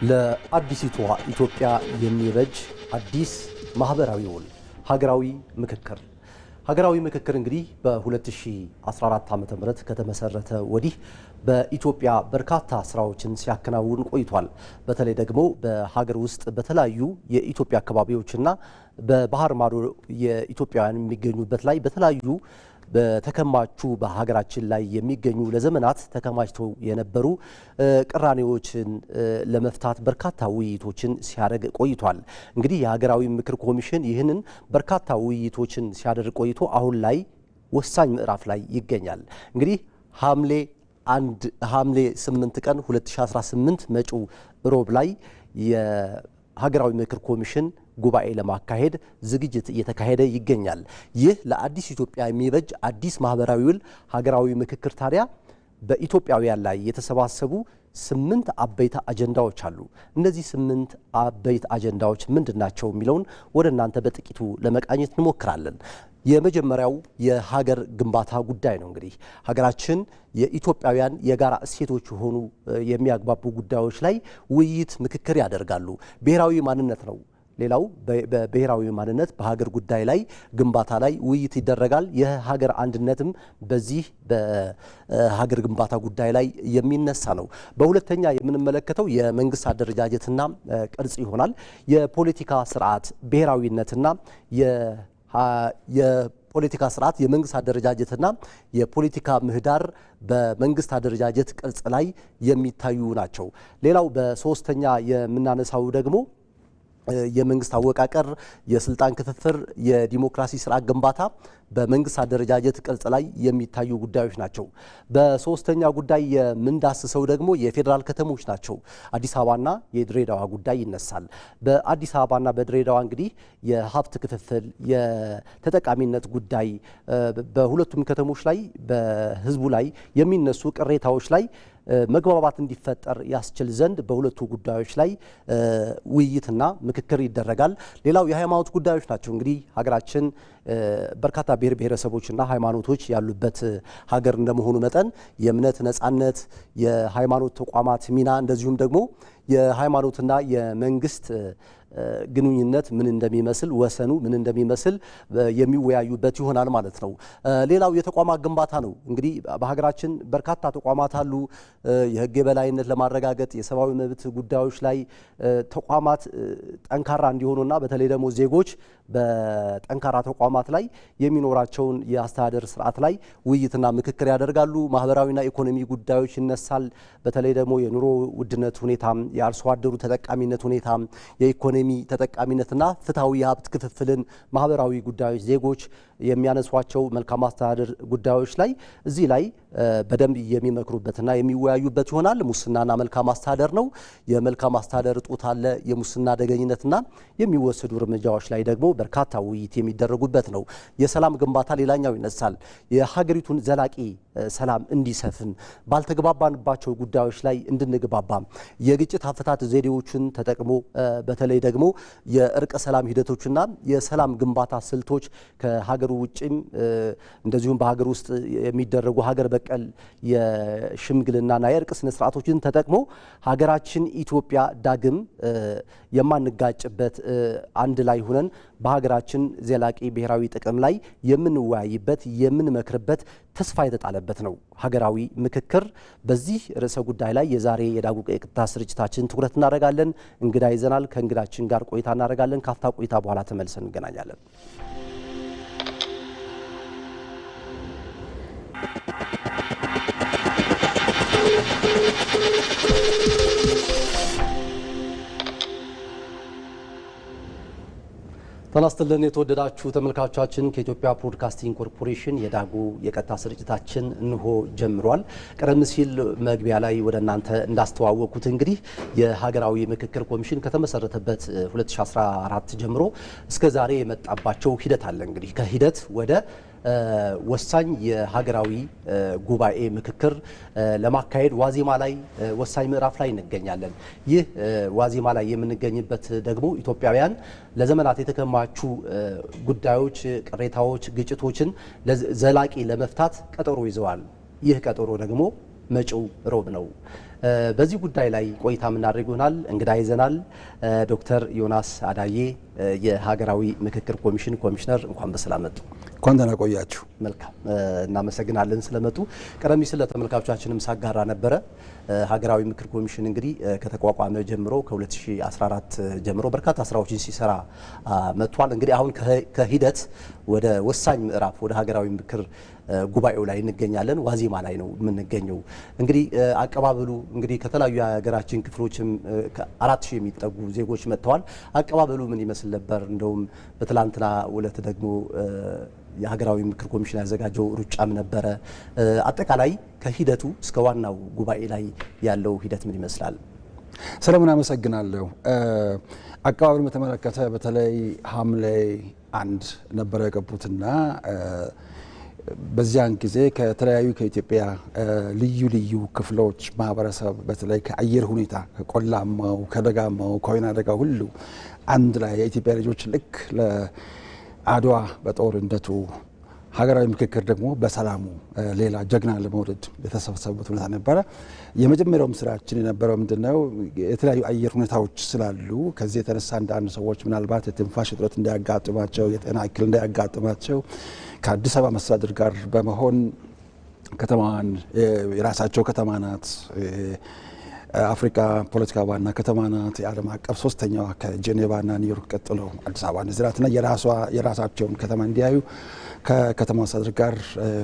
ለአዲሲቷ ኢትዮጵያ የሚበጅ አዲስ ማህበራዊ ውል ሀገራዊ ምክክር እንግዲህ በ2014 ዓ.ም ከተመሰረተ ወዲህ በኢትዮጵያ በርካታ ስራዎችን ሲያከናውን ቆይቷል። በተለይ ደግሞ በሀገር ውስጥ በተለያዩ የኢትዮጵያ አካባቢዎችና በባህር ማዶ የኢትዮጵያውያን የሚገኙበት ላይ በተለያዩ በተከማቹ በሀገራችን ላይ የሚገኙ ለዘመናት ተከማችተው የነበሩ ቅራኔዎችን ለመፍታት በርካታ ውይይቶችን ሲያደርግ ቆይቷል። እንግዲህ የሀገራዊ ምክር ኮሚሽን ይህንን በርካታ ውይይቶችን ሲያደርግ ቆይቶ አሁን ላይ ወሳኝ ምዕራፍ ላይ ይገኛል። እንግዲህ ሐምሌ 8 ቀን 2018 መጪው ሮብ ላይ የሀገራዊ ምክር ኮሚሽን ጉባኤ ለማካሄድ ዝግጅት እየተካሄደ ይገኛል። ይህ ለአዲስ ኢትዮጵያ የሚበጅ አዲስ ማህበራዊ ውል ሀገራዊ ምክክር ታዲያ በኢትዮጵያውያን ላይ የተሰባሰቡ 8 አበይት አጀንዳዎች አሉ። እነዚህ 8 አበይት አጀንዳዎች ምንድናቸው የሚለውን ወደ እናንተ በጥቂቱ ለመቃኘት እንሞክራለን። የመጀመሪያው የሀገር ግንባታ ጉዳይ ነው። እንግዲህ ሀገራችን የኢትዮጵያውያን የጋራ እሴቶች የሆኑ የሚያግባቡ ጉዳዮች ላይ ውይይት፣ ምክክር ያደርጋሉ። ብሔራዊ ማንነት ነው ሌላው። በብሔራዊ ማንነት በሀገር ጉዳይ ላይ ግንባታ ላይ ውይይት ይደረጋል። የሀገር አንድነትም በዚህ በሀገር ግንባታ ጉዳይ ላይ የሚነሳ ነው። በሁለተኛ የምንመለከተው የመንግስት አደረጃጀትና ቅርጽ ይሆናል። የፖለቲካ ስርዓት ብሔራዊነትና የፖለቲካ ስርዓት የመንግስት አደረጃጀትና የፖለቲካ ምህዳር በመንግስት አደረጃጀት ቅርጽ ላይ የሚታዩ ናቸው። ሌላው በሶስተኛ የምናነሳው ደግሞ የመንግስት አወቃቀር፣ የስልጣን ክፍፍል፣ የዲሞክራሲ ስርዓት ግንባታ በመንግስት አደረጃጀት ቅርጽ ላይ የሚታዩ ጉዳዮች ናቸው። በሶስተኛ ጉዳይ የምንዳስሰው ደግሞ የፌዴራል ከተሞች ናቸው። አዲስ አበባና የድሬዳዋ ጉዳይ ይነሳል። በአዲስ አበባና በድሬዳዋ እንግዲህ የሀብት ክፍፍል፣ የተጠቃሚነት ጉዳይ በሁለቱም ከተሞች ላይ በህዝቡ ላይ የሚነሱ ቅሬታዎች ላይ መግባባት እንዲፈጠር ያስችል ዘንድ በሁለቱ ጉዳዮች ላይ ውይይትና ምክክር ይደረጋል። ሌላው የሃይማኖት ጉዳዮች ናቸው። እንግዲህ ሀገራችን በርካታ ብሔር ብሔረሰቦችና ሃይማኖቶች ያሉበት ሀገር እንደመሆኑ መጠን የእምነት ነጻነት፣ የሃይማኖት ተቋማት ሚና እንደዚሁም ደግሞ የሃይማኖትና የመንግስት ግንኙነት ምን እንደሚመስል ወሰኑ ምን እንደሚመስል የሚወያዩበት ይሆናል ማለት ነው። ሌላው የተቋማት ግንባታ ነው። እንግዲህ በሀገራችን በርካታ ተቋማት አሉ። የህግ የበላይነት ለማረጋገጥ የሰብአዊ መብት ጉዳዮች ላይ ተቋማት ጠንካራ እንዲሆኑና በተለይ ደግሞ ዜጎች በጠንካራ ተቋማት ላይ የሚኖራቸውን የአስተዳደር ስርዓት ላይ ውይይትና ምክክር ያደርጋሉ። ማህበራዊና ኢኮኖሚ ጉዳዮች ይነሳል። በተለይ ደግሞ የኑሮ ውድነት ሁኔታ፣ የአርሶ አደሩ ተጠቃሚነት ሁኔታ፣ የኢኮኖሚ ተጠቃሚነትና ፍትሐዊ የሀብት ክፍፍልን፣ ማህበራዊ ጉዳዮች፣ ዜጎች የሚያነሷቸው መልካም አስተዳደር ጉዳዮች ላይ እዚህ ላይ በደንብ የሚመክሩበትና የሚወያዩበት ይሆናል። ሙስናና መልካም አስተዳደር ነው። የመልካም አስተዳደር እጦት አለ። የሙስና አደገኝነትና የሚወሰዱ እርምጃዎች ላይ ደግሞ በርካታ ውይይት የሚደረጉበት ነው። የሰላም ግንባታ ሌላኛው ይነሳል። የሀገሪቱን ዘላቂ ሰላም እንዲሰፍን ባልተግባባንባቸው ጉዳዮች ላይ እንድንግባባ የግጭት አፈታት ዘዴዎችን ተጠቅሞ በተለይ ደግሞ የእርቀ ሰላም ሂደቶችና የሰላም ግንባታ ስልቶች ከሀገሩ ውጭም እንደዚሁም በሀገር ውስጥ የሚደረጉ ሀገር በቀል የሽምግልናና የእርቅ ስነ ስርዓቶችን ተጠቅሞ ሀገራችን ኢትዮጵያ ዳግም የማንጋጭበት አንድ ላይ ሆነን በሀገራችን ዘላቂ ብሔራዊ ጥቅም ላይ የምንወያይበት የምንመክርበት ተስፋ የተጣለበት ነው ሀገራዊ ምክክር። በዚህ ርዕሰ ጉዳይ ላይ የዛሬ የዳጉ ቀጥታ ስርጭታችን ትኩረት እናደርጋለን። እንግዳ ይዘናል። ከእንግዳችን ጋር ቆይታ እናደርጋለን። ካፍታ ቆይታ በኋላ ተመልሰን እንገናኛለን። ተናስተልን የተወደዳችሁ ተመልካቾቻችን ከኢትዮጵያ ብሮድካስቲንግ ኮርፖሬሽን የዳጉ የቀጥታ ስርጭታችን እንሆ ጀምሯል። ቀደም ሲል መግቢያ ላይ ወደ እናንተ እንዳስተዋወቅኩት እንግዲህ የሀገራዊ ምክክር ኮሚሽን ከተመሰረተበት 2014 ጀምሮ እስከ ዛሬ የመጣባቸው ሂደት አለ። እንግዲህ ከሂደት ወደ ወሳኝ የሀገራዊ ጉባኤ ምክክር ለማካሄድ ዋዜማ ላይ ወሳኝ ምዕራፍ ላይ እንገኛለን። ይህ ዋዜማ ላይ የምንገኝበት ደግሞ ኢትዮጵያውያን ለዘመናት የተከማቹ ጉዳዮች፣ ቅሬታዎች፣ ግጭቶችን ዘላቂ ለመፍታት ቀጠሮ ይዘዋል። ይህ ቀጠሮ ደግሞ መጪው ሮብ ነው። በዚህ ጉዳይ ላይ ቆይታ የምናደርግ ይሆናል። እንግዳ ይዘናል። ዶክተር ዮናስ አዳዬ የሀገራዊ ምክክር ኮሚሽን ኮሚሽነር፣ እንኳን በሰላም መጡ። እንኳን ደህና ቆያችሁ። መልካም እናመሰግናለን ስለመጡ። ቀደም ሲል ለተመልካቾቻችንም ሳጋራ ነበረ ሀገራዊ ምክክር ኮሚሽን እንግዲህ ከተቋቋመ ጀምሮ ከ2014 ጀምሮ በርካታ ስራዎችን ሲሰራ መጥቷል። እንግዲህ አሁን ከሂደት ወደ ወሳኝ ምዕራፍ ወደ ሀገራዊ ምክክር ጉባኤው ላይ እንገኛለን። ዋዜማ ላይ ነው የምንገኘው። እንግዲህ አቀባበሉ እንግዲህ ከተለያዩ የሀገራችን ክፍሎችም ከ4000 የሚጠጉ ዜጎች መጥተዋል። አቀባበሉ ምን ይመስል ነበር? እንደውም በትላንትና ዕለት ደግሞ የሀገራዊ ምክክር ኮሚሽን ያዘጋጀው ሩጫም ነበረ። አጠቃላይ ከሂደቱ እስከ ዋናው ጉባኤ ላይ ያለው ሂደት ምን ይመስላል? ሰለሞን አመሰግናለሁ። አቀባበሉ በተመለከተ በተለይ ሐምሌ 1 ነበረ የገቡትና በዚያን ጊዜ ከተለያዩ ከኢትዮጵያ ልዩ ልዩ ክፍሎች ማህበረሰብ በተለይ ከአየር ሁኔታ ከቆላማው፣ ከደጋማው፣ ከወይና ደጋ ሁሉ አንድ ላይ የኢትዮጵያ ልጆች ልክ ለአድዋ በጦርነቱ ሀገራዊ ምክክር ደግሞ በሰላሙ ሌላ ጀግና ለመውለድ የተሰበሰቡበት ሁኔታ ነበረ። የመጀመሪያውም ስራችን የነበረው ምንድነው? የተለያዩ አየር ሁኔታዎች ስላሉ ከዚህ የተነሳ አንዳንድ ሰዎች ምናልባት የትንፋሽ እጥረት እንዳያጋጥማቸው፣ የጤና እክል እንዳያጋጥማቸው ከአዲስ አበባ መስተዳድር ጋር በመሆን ከተማዋን የራሳቸው ከተማ ናት፣ አፍሪካ ፖለቲካ ዋና ከተማ ናት፣ የዓለም አቀፍ ሶስተኛዋ ከጄኔቫና ኒውዮርክ ቀጥሎ አዲስ አበባ ነዝራትና የራሳቸውን ከተማ እንዲያዩ ከከተማ መስተዳድር ጋር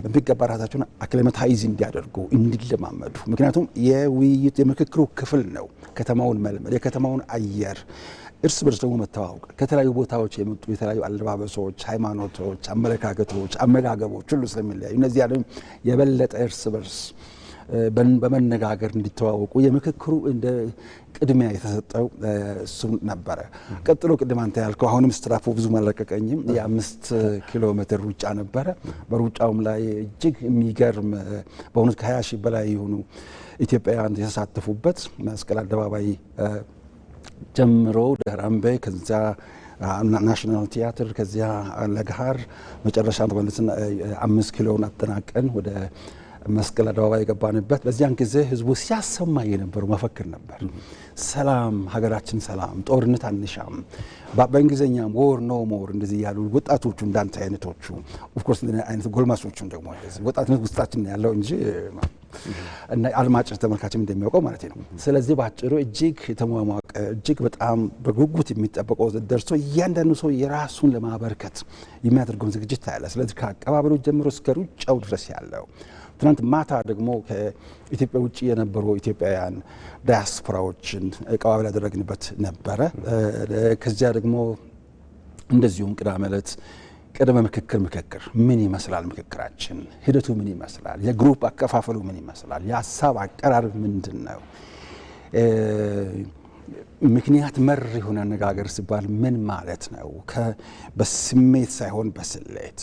በሚገባ ራሳቸውን አክሊማታይዝ እንዲያደርጉ እንዲለማመዱ። ምክንያቱም የውይይት የምክክሩ ክፍል ነው ከተማውን መልመድ፣ የከተማውን አየር እርስ በርስ ደግሞ መተዋወቅ፣ ከተለያዩ ቦታዎች የመጡ የተለያዩ አለባበሶች፣ ሃይማኖቶች፣ አመለካከቶች፣ አመጋገቦች ሁሉ ስለሚለያዩ እነዚህ ያለው የበለጠ እርስ በርስ በመነጋገር እንዲተዋወቁ የምክክሩ እንደ ቅድሚያ የተሰጠው እሱ ነበረ። ቀጥሎ ቅድም አንተ ያልከው አሁንም ስትራፉ ብዙ አልለቀቀኝም፣ የ5 ኪሎ ሜትር ሩጫ ነበረ። በሩጫውም ላይ እጅግ የሚገርም በእውነት ከ20 ሺህ በላይ የሆኑ ኢትዮጵያውያን የተሳተፉበት መስቀል አደባባይ ጀምሮ ደራምቤ፣ ከዚያ ናሽናል ቲያትር፣ ከዚያ ለገሃር መጨረሻ ተመልሰን 5 ኪሎን አጠናቀን ወደ መስቀል አደባባይ የገባንበት። በዚያን ጊዜ ህዝቡ ሲያሰማ የነበረው መፈክር ነበር። ሰላም፣ ሀገራችን ሰላም፣ ጦርነት አንሻም፣ በእንግሊዝኛም ዎር ኖ ሞር እንደዚህ ያሉ ወጣቶቹ እንዳንተ አይነቶቹ ኦፍኮርስ አይነት ጎልማሶቹም ደግሞ ወጣትነት ውስጣችን ያለው እንጂ እና አድማጭ ተመልካችም እንደሚያውቀው ማለት ነው። ስለዚህ ባጭሩ እጅግ የተሟሟቀ እጅግ በጣም በጉጉት የሚጠበቀው ደርሶ እያንዳንዱ ሰው የራሱን ለማበርከት የሚያደርገውን ዝግጅት ታያለ። ስለዚህ ከአቀባበሉ ጀምሮ እስከ ሩጫው ድረስ ያለው ትናንት ማታ ደግሞ ከኢትዮጵያ ውጭ የነበሩ ኢትዮጵያውያን ዳያስፖራዎችን አቀባበል ያደረግንበት ነበረ። ከዚያ ደግሞ እንደዚሁም ቅዳሜ ዕለት ቅድመ ምክክር ምን ይመስላል፣ ምክክራችን ሂደቱ ምን ይመስላል፣ የግሩፕ አከፋፈሉ ምን ይመስላል፣ የሀሳብ አቀራረብ ምንድን ነው፣ ምክንያት መር የሆነ አነጋገር ሲባል ምን ማለት ነው፣ በስሜት ሳይሆን በስሌት፣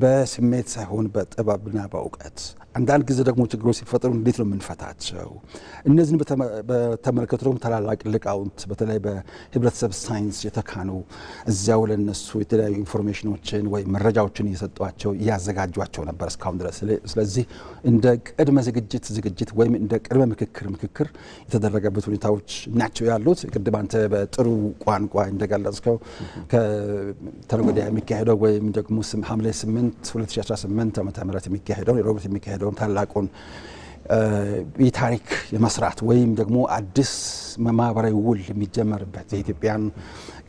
በስሜት ሳይሆን በጥበብና በእውቀት፣ አንዳንድ ጊዜ ደግሞ ችግሮች ሲፈጠሩ እንዴት ነው የምንፈታቸው? እነዚህን በተመለከቱ ደግሞ ታላላቅ ሊቃውንት በተለይ በህብረተሰብ ሳይንስ የተካኑ እዚያው ለነሱ የተለያዩ ኢንፎርሜሽኖችን ወይም መረጃዎችን እየሰጧቸው እያዘጋጇቸው ነበር እስካሁን ድረስ። ስለዚህ እንደ ቅድመ ዝግጅት ወይም እንደ ቅድመ ምክክር የተደረገበት ሁኔታዎች ናቸው ያሉት። ቅድም አንተ በጥሩ ቋንቋ እንደገለጽከው ከተነገ ወዲያ የሚካሄደው ወይም ደግሞ ሐምሌ 8 2018 ዓ.ም የሚካሄደው ሮብት የሚካሄደው ታላቁን የታሪክ የመስራት ወይም ደግሞ አዲስ ማህበራዊ ውል የሚጀመርበት የኢትዮጵያን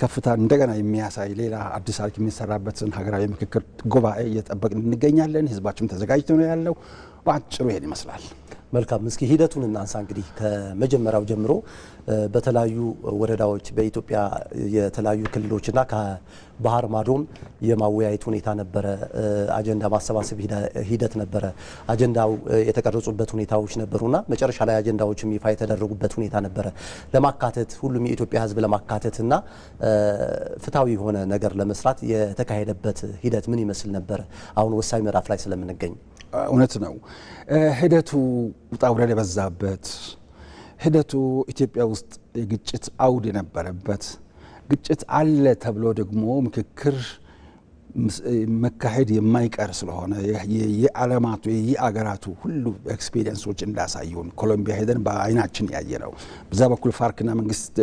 ከፍታ እንደገና የሚያሳይ ሌላ አዲስ ታሪክ የሚሰራበትን ሀገራዊ ምክክር ጉባኤ እየጠበቅን እንገኛለን። ህዝባችን ተዘጋጅቶ ነው ያለው። በአጭሩ ይሄን ይመስላል። መልካም። እስኪ ሂደቱን እናንሳ። እንግዲህ ከመጀመሪያው ጀምሮ በተለያዩ ወረዳዎች በኢትዮጵያ የተለያዩ ክልሎችና ከባህር ማዶም የማወያየት ሁኔታ ነበረ። አጀንዳ ማሰባሰብ ሂደት ነበረ። አጀንዳው የተቀረጹበት ሁኔታዎች ነበሩና መጨረሻ ላይ አጀንዳዎችም ይፋ የተደረጉበት ሁኔታ ነበረ። ለማካተት ሁሉም የኢትዮጵያ ህዝብ ለማካተትና ፍትሐዊ የሆነ ነገር ለመስራት የተካሄደበት ሂደት ምን ይመስል ነበረ? አሁን ወሳኝ ምዕራፍ ላይ ስለምንገኝ እውነት ነው ሂደቱ ውጣ ውረድ የበዛበት ሂደቱ ኢትዮጵያ ውስጥ የግጭት አውድ የነበረበት ግጭት አለ ተብሎ ደግሞ ምክክር መካሄድ የማይቀር ስለሆነ የዓለማቱ የአገራቱ ሁሉ ኤክስፒሪየንሶች እንዳሳዩን ኮሎምቢያ ሄደን በአይናችን ያየ ነው። በዛ በኩል ፋርክና መንግስት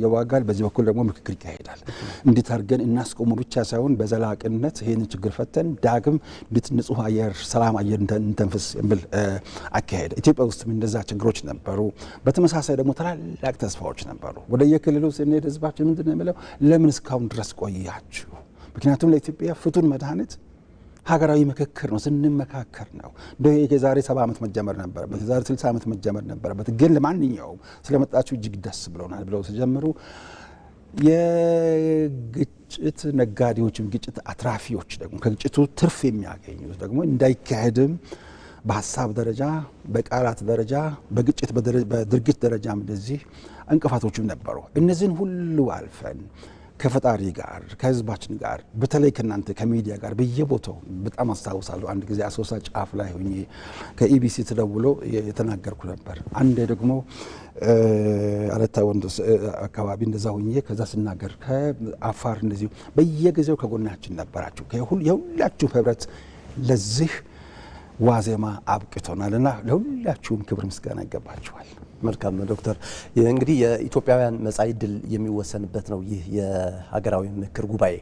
ይዋጋል፣ በዚህ በኩል ደግሞ ምክክር ይካሄዳል። እንዴት አድርገን እናስቆሙ ብቻ ሳይሆን በዘላቂነት ይህንን ችግር ፈተን ዳግም ንጹህ አየር ሰላም አየር እንተንፍስ የሚል አካሄድ። ኢትዮጵያ ውስጥም እንደዛ ችግሮች ነበሩ። በተመሳሳይ ደግሞ ታላላቅ ተስፋዎች ነበሩ። ወደ የክልሉ ስንሄድ ህዝባችን ምንድን ነው የሚለው? ለምን እስካሁን ድረስ ቆያችሁ? ምክንያቱም ለኢትዮጵያ ፍቱን መድኃኒት ሀገራዊ ምክክር ነው፣ ስንመካከር ነው። የዛሬ 70 ዓመት መጀመር ነበረበት፣ የዛሬ 60 ዓመት መጀመር ነበረበት። ግን ለማንኛውም ስለመጣችሁ እጅግ ደስ ብሎናል ብለው ሲጀምሩ የግጭት ነጋዴዎችም ግጭት አትራፊዎች ደግሞ ከግጭቱ ትርፍ የሚያገኙት ደግሞ እንዳይካሄድም በሀሳብ ደረጃ በቃላት ደረጃ በግጭት በድርጊት ደረጃም እንደዚህ እንቅፋቶችም ነበሩ። እነዚህን ሁሉ አልፈን ከፈጣሪ ጋር ከህዝባችን ጋር በተለይ ከናንተ ከሚዲያ ጋር በየቦታው በጣም አስታውሳለሁ። አንድ ጊዜ አሶሳ ጫፍ ላይ ሆኜ ከኢቢሲ ተደውሎ የተናገርኩ ነበር። አንዴ ደግሞ አለታ ወንዶስ አካባቢ እንደዛ ሆኜ ከዛ ስናገር ከአፋር እንደዚሁ በየጊዜው ከጎናችን ነበራችሁ። የሁላችሁ ህብረት ለዚህ ዋዜማ አብቅቶናልና ለሁላችሁም ክብር ምስጋና ይገባችኋል። መልካም ዶክተር፣ እንግዲህ የኢትዮጵያውያን መጻኢ ዕድል የሚወሰንበት ነው ይህ የሀገራዊ ምክክር ጉባኤ።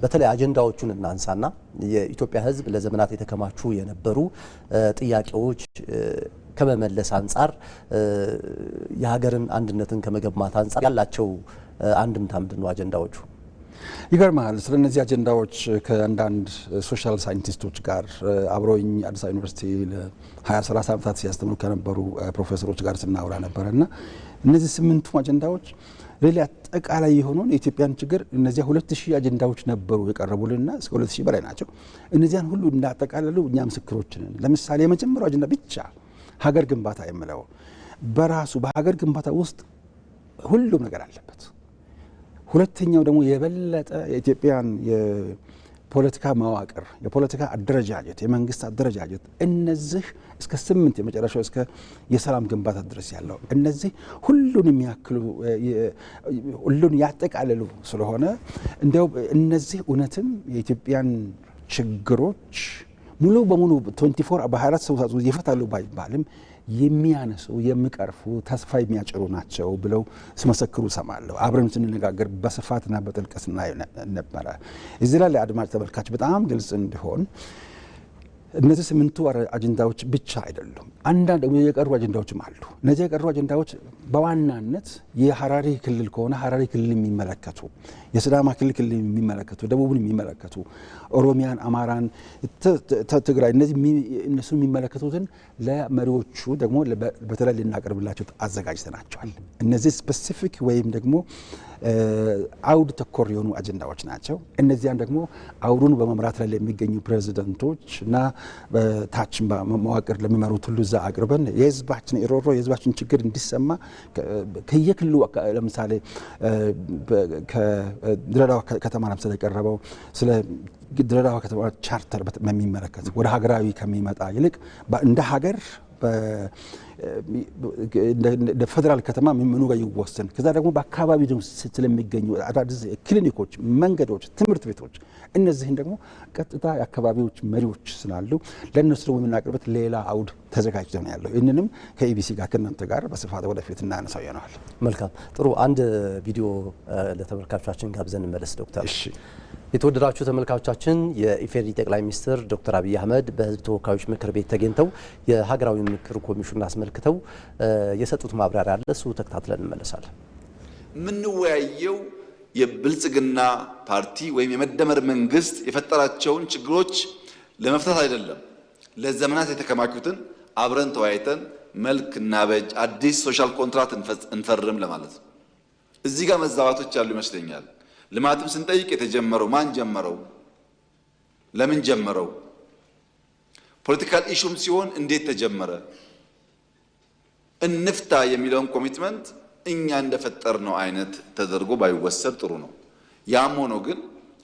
በተለይ አጀንዳዎቹን እናንሳና የኢትዮጵያ ሕዝብ ለዘመናት የተከማቹ የነበሩ ጥያቄዎች ከመመለስ አንጻር የሀገርን አንድነትን ከመገንባት አንጻር ያላቸው አንድምታ ምንድን ነው? አጀንዳዎቹ ይገርማል። ስለ እነዚህ አጀንዳዎች ከአንዳንድ ሶሻል ሳይንቲስቶች ጋር አብረውኝ አዲስ አበባ ዩኒቨርሲቲ ለ20-30 ዓመታት ሲያስተምሩ ከነበሩ ፕሮፌሰሮች ጋር ስናወራ ነበረ እና እነዚህ 8ቱ አጀንዳዎች ሌላ አጠቃላይ የሆነውን የኢትዮጵያን ችግር እነዚያ 2000 አጀንዳዎች ነበሩ የቀረቡልና እስከ 2000 በላይ ናቸው። እነዚያን ሁሉ እንዳጠቃለሉ እኛ ምስክሮች ነን። ለምሳሌ የመጀመሪያው አጀንዳ ብቻ ሀገር ግንባታ የምለው በራሱ በሀገር ግንባታ ውስጥ ሁሉም ነገር አለበት። ሁለተኛው ደግሞ የበለጠ የኢትዮጵያን የፖለቲካ መዋቅር የፖለቲካ አደረጃጀት የመንግስት አደረጃጀት እነዚህ እስከ 8 የመጨረሻው እስከ የሰላም ግንባታ ድረስ ያለው እነዚህ ሁሉን የሚያክሉ ሁሉን ያጠቃልሉ ስለሆነ እንዲያው እነዚህ እውነትም የኢትዮጵያን ችግሮች ሙሉ በሙሉ 24 ሰዓት ይፈታሉ ባይባልም የሚያነሱ የሚቀርፉ ተስፋ የሚያጭሩ ናቸው ብለው ሲመሰክሩ ሰማለሁ። አብረን ስንነጋገር በስፋትና በጥልቀት ነበረ። እዚህ ላይ ለአድማጭ ተመልካች በጣም ግልጽ እንዲሆን እነዚህ 8ቱ አጀንዳዎች ብቻ አይደሉም። አንዳንድ የቀሩ አጀንዳዎችም አሉ። እነዚህ የቀሩ አጀንዳዎች በዋናነት የሀራሪ ክልል ከሆነ ሀራሪ ክልል የሚመለከቱ፣ የሲዳማ ክልል የሚመለከቱ፣ ደቡብን የሚመለከቱ፣ ኦሮሚያን፣ አማራን፣ ትግራይ እነሱ የሚመለከቱትን ለመሪዎቹ ደግሞ በተለይ ልናቀርብላቸው አዘጋጅተናቸዋል። እነዚህ ስፔሲፊክ ወይም ደግሞ አውድ ተኮር የሆኑ አጀንዳዎች ናቸው። እነዚያን ደግሞ አውዱን በመምራት ላይ ለሚገኙ ፕሬዚደንቶች እና በታች መዋቅር ለሚመሩት ሁሉ እዛ አቅርበን የህዝባችን ሮሮ የህዝባችን ችግር እንዲሰማ ከየክልሉ ለምሳሌ ከድሬዳዋ ከተማ ለምሳሌ የቀረበው ስለ ድሬዳዋ ከተማ ቻርተር በሚመለከት ወደ ሀገራዊ ከሚመጣ ይልቅ እንደ ሀገር እንደ ፌደራል ከተማ ምኑ ጋር ይወሰን፣ ከዛ ደግሞ በአካባቢ ስለሚገኙ አዳዲስ ክሊኒኮች፣ መንገዶች፣ ትምህርት ቤቶች እነዚህን ደግሞ ቀጥታ የአካባቢዎች መሪዎች ስላሉ ለእነሱ ደግሞ የምናቀርበት ሌላ አውድ ተዘጋጅቶ ነው ያለው። ይህንንም ከኢቢሲ ጋር ከእናንተ ጋር በስፋት ወደፊት እናነሳው ይሆናል። መልካም ጥሩ። አንድ ቪዲዮ ለተመልካቾቻችን ጋብዘን እንመለስ ዶክተር። እሺ። የተወደዳችሁ ተመልካቾቻችን የኢፌዴሪ ጠቅላይ ሚኒስትር ዶክተር አብይ አህመድ በህዝብ ተወካዮች ምክር ቤት ተገኝተው የሀገራዊ ምክክር ኮሚሽኑን አስመልክተው የሰጡት ማብራሪያ አለ። እሱ ተከታትለን እንመለሳለን። የምንወያየው የብልጽግና ፓርቲ ወይም የመደመር መንግስት የፈጠራቸውን ችግሮች ለመፍታት አይደለም። ለዘመናት የተከማቹትን አብረን ተወያይተን መልክ እናበጅ፣ አዲስ ሶሻል ኮንትራክት እንፈርም ለማለት ነው። እዚህ ጋር መዛባቶች ያሉ ይመስለኛል። ልማትም ስንጠይቅ የተጀመረው ማን ጀመረው? ለምን ጀመረው? ፖለቲካል ኢሹም ሲሆን እንዴት ተጀመረ? እንፍታ የሚለውን ኮሚትመንት እኛ እንደፈጠርነው አይነት ተደርጎ ባይወሰድ ጥሩ ነው። ያም ሆኖ ግን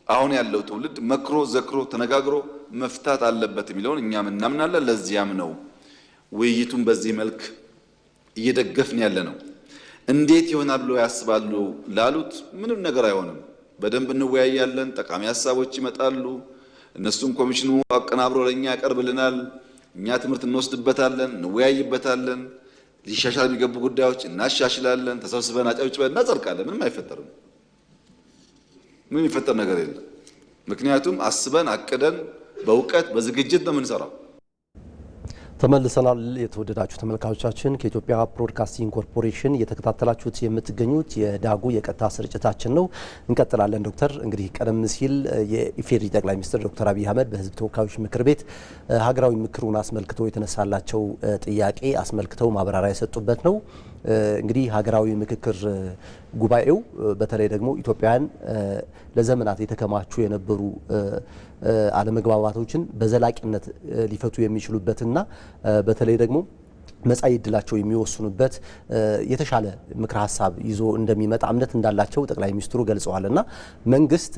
አሁን ያለው ትውልድ መክሮ ዘክሮ ተነጋግሮ መፍታት አለበት የሚለውን እኛም እናምናለን። ለዚያም ነው ውይይቱን በዚህ መልክ እየደገፍን ያለ ነው። እንዴት ይሆናል ብሎ ያስባሉ ላሉት ምንም ነገር አይሆንም። በደንብ እንወያያለን። ጠቃሚ ሀሳቦች ይመጣሉ። እነሱም ኮሚሽኑ አቀናብሮ ለኛ ያቀርብልናል። እኛ ትምህርት እንወስድበታለን፣ እንወያይበታለን። ሊሻሻል የሚገቡ ጉዳዮች እናሻሽላለን። ተሰብስበን አጨብጭበን እናጸድቃለን። ምንም አይፈጠርም። ምንም የሚፈጠር ነገር የለም። ምክንያቱም አስበን አቅደን በእውቀት በዝግጅት ነው የምንሰራው። ተመልሰናል። የተወደዳችሁ ተመልካቾቻችን ከኢትዮጵያ ብሮድካስቲንግ ኮርፖሬሽን እየተከታተላችሁት የምትገኙት የዳጉ የቀጥታ ስርጭታችን ነው። እንቀጥላለን። ዶክተር እንግዲህ ቀደም ሲል የኢፌዴሪ ጠቅላይ ሚኒስትር ዶክተር አብይ አህመድ በሕዝብ ተወካዮች ምክር ቤት ሀገራዊ ምክሩን አስመልክቶ የተነሳላቸው ጥያቄ አስመልክተው ማብራሪያ የሰጡበት ነው። እንግዲህ ሀገራዊ ምክክር ጉባኤው በተለይ ደግሞ ኢትዮጵያውያን ለዘመናት የተከማቹ የነበሩ አለመግባባቶችን በዘላቂነት ሊፈቱ የሚችሉበትና በተለይ ደግሞ መጻኢ ዕድላቸው የሚወስኑበት የተሻለ ምክረ ሀሳብ ይዞ እንደሚመጣ እምነት እንዳላቸው ጠቅላይ ሚኒስትሩ ገልጸዋልና መንግስት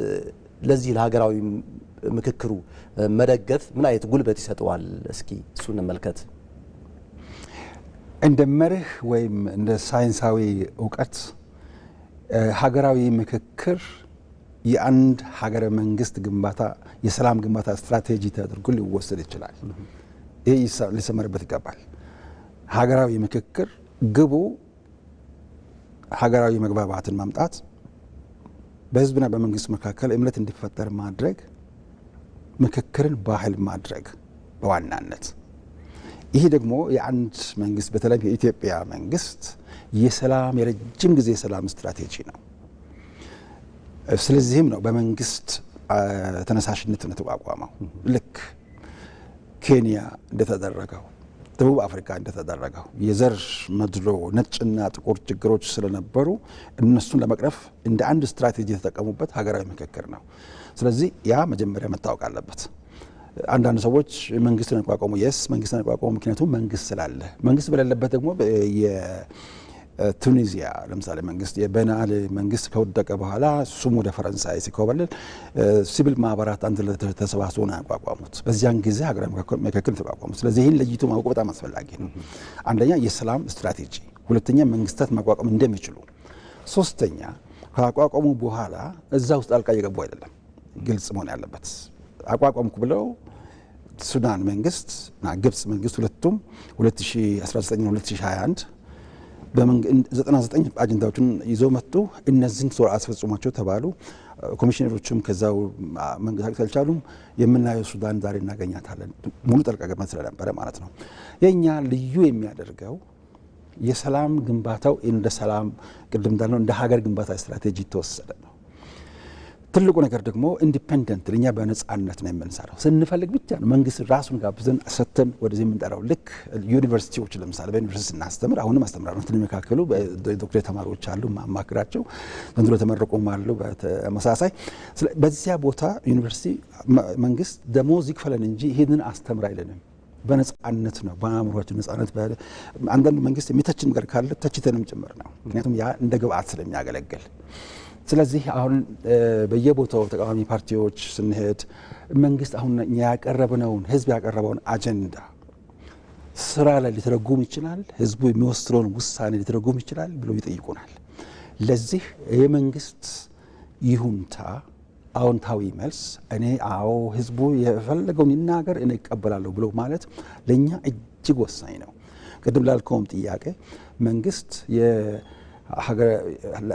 ለዚህ ለሀገራዊ ምክክሩ መደገፍ ምን አይነት ጉልበት ይሰጠዋል? እስኪ እሱ እንመልከት። እንደ መርህ ወይም እንደ ሳይንሳዊ እውቀት ሀገራዊ ምክክር የአንድ ሀገረ መንግስት ግንባታ የሰላም ግንባታ ስትራቴጂ ተደርጎ ሊወሰድ ይችላል። ይህ ሊሰመርበት ይገባል። ሀገራዊ ምክክር ግቡ ሀገራዊ መግባባትን ማምጣት፣ በህዝብና በመንግስት መካከል እምነት እንዲፈጠር ማድረግ፣ ምክክርን ባህል ማድረግ በዋናነት ይሄ ደግሞ የአንድ መንግስት በተለይ የኢትዮጵያ መንግስት የረጅም ጊዜ የሰላም ስትራቴጂ ነው። ስለዚህም ነው በመንግስት ተነሳሽነት ነው የተቋቋመው። ልክ ኬንያ እንደተደረገው፣ ደቡብ አፍሪካ እንደተደረገው የዘር መድሎ ነጭና ጥቁር ችግሮች ስለነበሩ እነሱን ለመቅረፍ እንደ አንድ ስትራቴጂ የተጠቀሙበት ሀገራዊ ምክክር ነው። ስለዚህ ያ መጀመሪያ መታወቅ አለበት። አንዳንድ ሰዎች መንግስትን ያቋቋሙ መንግስትን ያቋቋሙ ምክንያቱም መንግስት ስላለ፣ መንግስት በሌለበት ደግሞ ቱኒዚያ ለምሳሌ መንግስት የቤን አሊ መንግስት ከወደቀ በኋላ እሱም ወደ ፈረንሳይ ሲኮበልል ሲቪል ማህበራት አንድ ላይ ተሰባስበው ነው ያቋቋሙት። በዚያን ጊዜ ሀገራዊ ምክክር ተቋቋሙ። ስለዚህ ይህን ለይቶ ማወቅ በጣም አስፈላጊ ነው። አንደኛ የሰላም ስትራቴጂ፣ ሁለተኛ መንግስታት ማቋቋም እንደሚችሉ፣ ሶስተኛ ካቋቋሙ በኋላ እዛ ውስጥ ጣልቃ እየገቡ አይደለም። ግልጽ መሆን ያለበት አቋቋምኩ ብለው ሱዳን መንግስት እና ግብጽ መንግስት ሁለቱም 2019 እና 2021 በ99 አጀንዳዎችን ይዘው መጡ። እነዚህን አስፈጽሟቸው ተባሉ። ኮሚሽነሮችም ከዛው መንቀሳቀስ አልቻሉም። የምናየው ሱዳን ዛሬ እናገኛታለን። ሙሉ ጣልቃ ገብነት ስለነበረ ማለት ነው። የኛ ልዩ የሚያደርገው የሰላም ግንባታው እንደ ሰላም ቅድም እንዳልነው እንደ ሀገር ግንባታ ስትራቴጂ ተወሰደ ነው። ትልቁ ነገር ደግሞ ኢንዲፔንደንት እኛ በነጻነት ነው የምንሰራው። ስንፈልግ ብቻ ነው መንግስት ራሱን ጋብዘን ሰተን ወደዚህ የምንጠራው። ልክ ዩኒቨርሲቲዎች ለምሳሌ በዩኒቨርሲቲ ስናስተምር አሁንም አስተምራለሁ። የሚመካከሉ ዶክተሬት ተማሪዎች አሉ ማማክራቸው፣ ዘንድሮ የተመረቁም አሉ በተመሳሳይ። በዚያ ቦታ ዩኒቨርሲቲ መንግስት ደሞዝ ይክፈለን እንጂ ይሄንን አስተምር አይለንም። በነጻነት ነው፣ በአእምሮአችን ነጻነት። አንዳንድ መንግስት የሚተች ነገር ካለ ተችተንም ጭምር ነው። ምክንያቱም ያ እንደ ግብአት ስለሚያገለግል። ስለዚህ አሁን በየቦታው ተቃዋሚ ፓርቲዎች ስንሄድ መንግስት አሁን ያቀረብነውን ህዝብ ያቀረበውን አጀንዳ ስራ ላይ ሊተረጉም ይችላል፣ ህዝቡ የሚወስነውን ውሳኔ ሊተረጉም ይችላል ብለው ይጠይቁናል። ለዚህ የመንግስት ይሁንታ አዎንታዊ መልስ እኔ አዎ ህዝቡ የፈለገውን ይናገር እኔ እቀበላለሁ ብሎ ማለት ለኛ እጅግ ወሳኝ ነው። ቅድም ላልከውም ጥያቄ መንግስት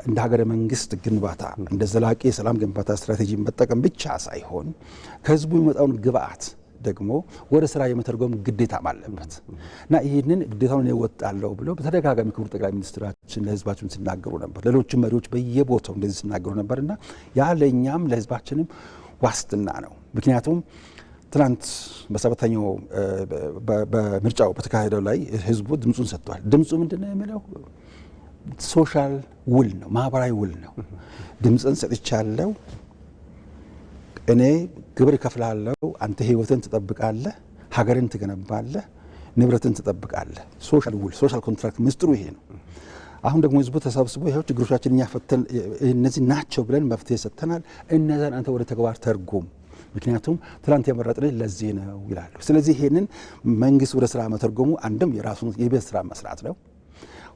እንደ ሀገረ መንግስት ግንባታ እንደ ዘላቂ የሰላም ግንባታ ስትራቴጂ መጠቀም ብቻ ሳይሆን ከህዝቡ የሚመጣውን ግብአት ደግሞ ወደ ስራ የመተርጎም ግዴታም አለበት እና ይህንን ግዴታውን እወጣለሁ ብሎ በተደጋጋሚ ክቡር ጠቅላይ ሚኒስትራችን ለህዝባችን ሲናገሩ ነበር። ሌሎችም መሪዎች በየቦታው እንደዚህ ሲናገሩ ነበርና ያ ለእኛም ለህዝባችንም ዋስትና ነው። ምክንያቱም ትናንት በሰባተኛው በምርጫው በተካሄደው ላይ ህዝቡ ድምፁን ሰጥቷል። ድምፁ ምንድነው የሚለው? ሶሻል ውል ነው፣ ማህበራዊ ውል ነው። ድምፅን ሰጥቻለሁ፣ እኔ ግብር እከፍላለሁ፣ አንተ ህይወትን ትጠብቃለህ፣ ሀገርን ትገነባለህ፣ ንብረትን ትጠብቃለህ። ሶሻል ውል፣ ሶሻል ኮንትራክት ምስጢሩ ይሄ ነው። አሁን ደግሞ ህዝቡ ተሰብስቦ ይኸው ችግሮቻችን እኛ ፈተን እነዚህ ናቸው ብለን መፍትሄ ሰጥተናል፣ እነዛን አንተ ወደ ተግባር ተርጉም፣ ምክንያቱም ትናንት የመረጥን ለዚህ ነው ይላሉ። ስለዚህ ይሄንን መንግስት ወደ ስራ መተርጎሙ አንድም የራሱን የቤት ስራ መስራት ነው።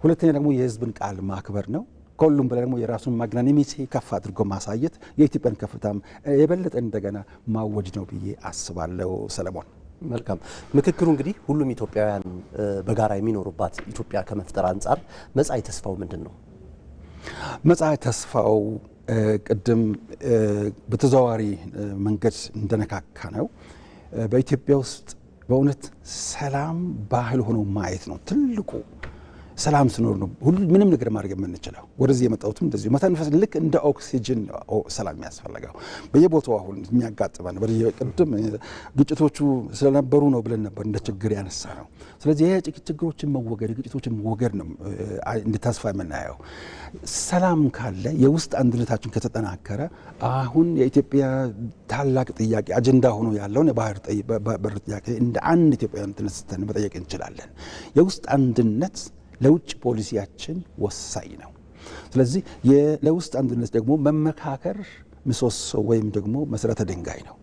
ሁለተኛ ደግሞ የህዝብን ቃል ማክበር ነው። ከሁሉም በላይ ደግሞ የራሱን ማግናኒሚቲ ከፍ አድርጎ ማሳየት የኢትዮጵያን ከፍታም የበለጠ እንደገና ማወጅ ነው ብዬ አስባለሁ። ሰለሞን፣ መልካም። ምክክሩ እንግዲህ ሁሉም ኢትዮጵያውያን በጋራ የሚኖሩባት ኢትዮጵያ ከመፍጠር አንጻር መጻኢ ተስፋው ምንድን ነው? መጻኢ ተስፋው ቅድም በተዘዋዋሪ መንገድ እንደነካካ ነው። በኢትዮጵያ ውስጥ በእውነት ሰላም ባህል ሆኖ ማየት ነው ትልቁ። ሰላም ሲኖር ነው ምንም ነገር ማድረግ የምንችለው። ወደዚህ የመጣሁትም እንደዚሁ መተንፈስ ልክ እንደ ኦክሲጅን ሰላም የሚያስፈልገው በየቦታው አሁን የሚያጋጥመን ቅድም ግጭቶቹ ስለነበሩ ነው ብለን ነበር እንደ ችግር ያነሳ ነው። ስለዚህ ችግሮችን መወገድ ግጭቶችን መወገድ ነው እንደ ተስፋ የምናየው። ሰላም ካለ የውስጥ አንድነታችን ከተጠናከረ አሁን የኢትዮጵያ ታላቅ ጥያቄ አጀንዳ ሆኖ ያለውን የባህር በር ጥያቄ እንደ አንድ ኢትዮጵያውያን ተነስተን መጠየቅ እንችላለን። የውስጥ አንድነት ለውጭ ፖሊሲያችን ወሳኝ ነው። ስለዚህ ለውስጥ አንድነት ደግሞ መመካከር ምሰሶ ወይም ደግሞ መሰረተ ድንጋይ ነው።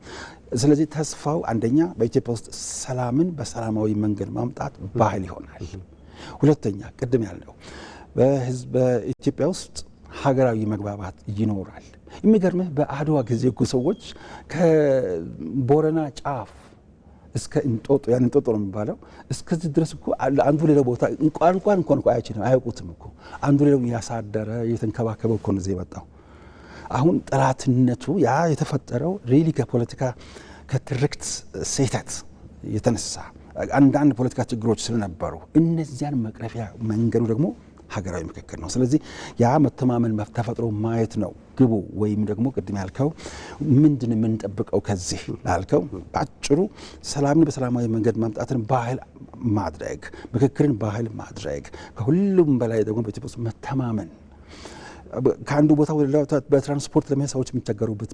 ስለዚህ ተስፋው አንደኛ በኢትዮጵያ ውስጥ ሰላምን በሰላማዊ መንገድ ማምጣት ባህል ይሆናል። ሁለተኛ ቅድም ያልነው በኢትዮጵያ ውስጥ ሀገራዊ መግባባት ይኖራል። የሚገርምህ በአድዋ ጊዜ እኮ ሰዎች ከቦረና ጫፍ እስከ እንጦጦ ያን እንጦጦ ነው የሚባለው እስከዚህ ድረስ እኮ አንዱ ሌላ ቦታ እንኳን አይችልም አያውቁትም እኮ አንዱ ሌላው ያሳደረ የተንከባከበው እኮ ነው እዚህ የመጣው። አሁን ጠላትነቱ ያ የተፈጠረው ሪሊ ከፖለቲካ ከትርክት ስህተት የተነሳ አንዳንድ ፖለቲካ ችግሮች ስለነበሩ እነዚያን መቅረፊያ መንገዱ ደግሞ ሀገራዊ ምክክር ነው። ስለዚህ ያ መተማመን ተፈጥሮ ማየት ነው ግቡ። ወይም ደግሞ ቅድም ያልከው ምንድን የምንጠብቀው ከዚህ ላልከው በአጭሩ ሰላምን በሰላማዊ መንገድ ማምጣትን ባህል ማድረግ፣ ምክክርን ባህል ማድረግ፣ ከሁሉም በላይ ደግሞ በኢትዮጵያ ውስጥ መተማመን ከአንዱ ቦታ ወደ ሌላ በትራንስፖርት ለመሄድ ሰዎች የሚቸገሩበት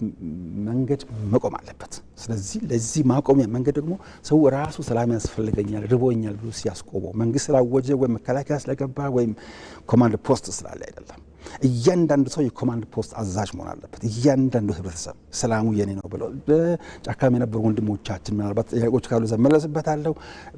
መንገድ መቆም አለበት። ስለዚህ ለዚህ ማቆሚያ መንገድ ደግሞ ሰው ራሱ ሰላም ያስፈልገኛል ርቦኛል ብሎ ሲያስቆመው መንግስት ስላወጀ ወይም መከላከያ ስለገባ ወይም ኮማንድ ፖስት ስላለ አይደለም። እያንዳንዱ ሰው የኮማንድ ፖስት አዛዥ መሆን አለበት። እያንዳንዱ ህብረተሰብ ሰላሙ የኔ ነው ብለው በጫካም የነበሩ ወንድሞቻችን ምናልባት ጥያቄዎች ካሉ ዘመለስበታለሁ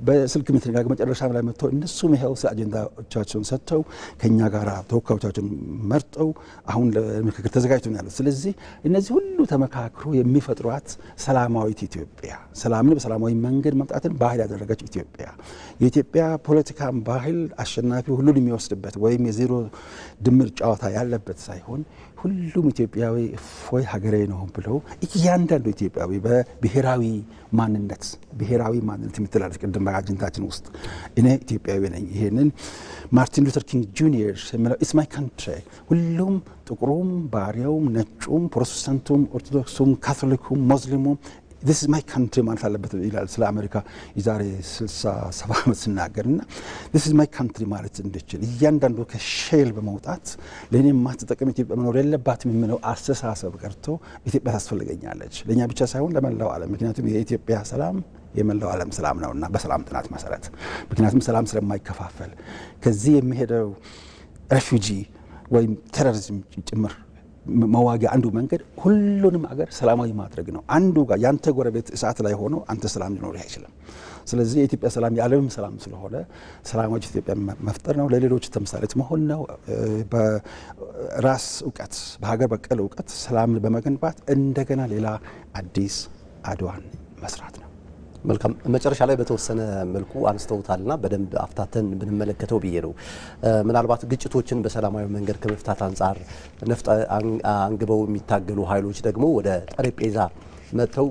በስልክ ምትነጋገር መጨረሻ ላይ መጥተው እነሱም ይኸው አጀንዳዎቻቸውን ሰጥተው ከኛ ጋር ተወካዮቻቸውን መርጠው አሁን ለምክክር ተዘጋጅተው ነው ያሉት። ስለዚህ እነዚህ ሁሉ ተመካክሮ የሚፈጥሯት ሰላማዊት ኢትዮጵያ፣ ሰላምን በሰላማዊ መንገድ ማምጣትን ባህል ያደረገች ኢትዮጵያ፣ የኢትዮጵያ ፖለቲካን ባህል አሸናፊ ሁሉን የሚወስድበት ወይም የዜሮ ድምር ጨዋታ ያለበት ሳይሆን ሁሉም ኢትዮጵያዊ እፎይ ሀገሬ ነው ብለው እያንዳንዱ ኢትዮጵያዊ በብሔራዊ ማንነት የምትላለች ቅድም በአጀንዳችን ውስጥ እኔ ኢትዮጵያዊ ነኝ። ይሄንን ማርቲን ሉተር ኪንግ ጁኒየር የሚለው ኢትስ ማይ ካንትሪ፣ ሁሉም ጥቁሩም፣ ባሪያውም፣ ነጩም፣ ፕሮቴስታንቱም፣ ኦርቶዶክሱም፣ ካቶሊኩም፣ ሙስሊሙም this is my country ማለት አለበት ይላል ስለ አሜሪካ የዛሬ 67 ዓመት ሲናገር እና this is my country ማለት እንድችል እያንዳንዱ ከሼል በመውጣት ለእኔ ማትጠቀም ኢትዮጵያ መኖር የለባትም የሚለው አስተሳሰብ ቀርቶ ኢትዮጵያ ታስፈልገኛለች ለእኛ ብቻ ሳይሆን ለመላው ዓለም። ምክንያቱም የኢትዮጵያ ሰላም የመላው ዓለም ሰላም ነውና በሰላም ጥናት መሰረት ምክንያቱም ሰላም ስለማይከፋፈል ከዚህ የሚሄደው ሬፊጂ ወይም ቴሮሪዝም ጭምር መዋጊያ አንዱ መንገድ ሁሉንም አገር ሰላማዊ ማድረግ ነው። አንዱ ጋር ያንተ ጎረቤት እሳት ላይ ሆኖ አንተ ሰላም ሊኖር አይችልም። ስለዚህ የኢትዮጵያ ሰላም የዓለምም ሰላም ስለሆነ ሰላማዊ ኢትዮጵያ መፍጠር ነው፣ ለሌሎች ተምሳሌት መሆን ነው። በራስ እውቀት በሀገር በቀል እውቀት ሰላምን በመገንባት እንደገና ሌላ አዲስ አድዋን መስራት ነው። መልካም። መጨረሻ ላይ በተወሰነ መልኩ አንስተውታልና በደንብ አፍታተን ብንመለከተው ብዬ ነው። ምናልባት ግጭቶችን በሰላማዊ መንገድ ከመፍታት አንጻር ነፍጥ አንግበው የሚታገሉ ኃይሎች ደግሞ ወደ ጠረጴዛ መጥተው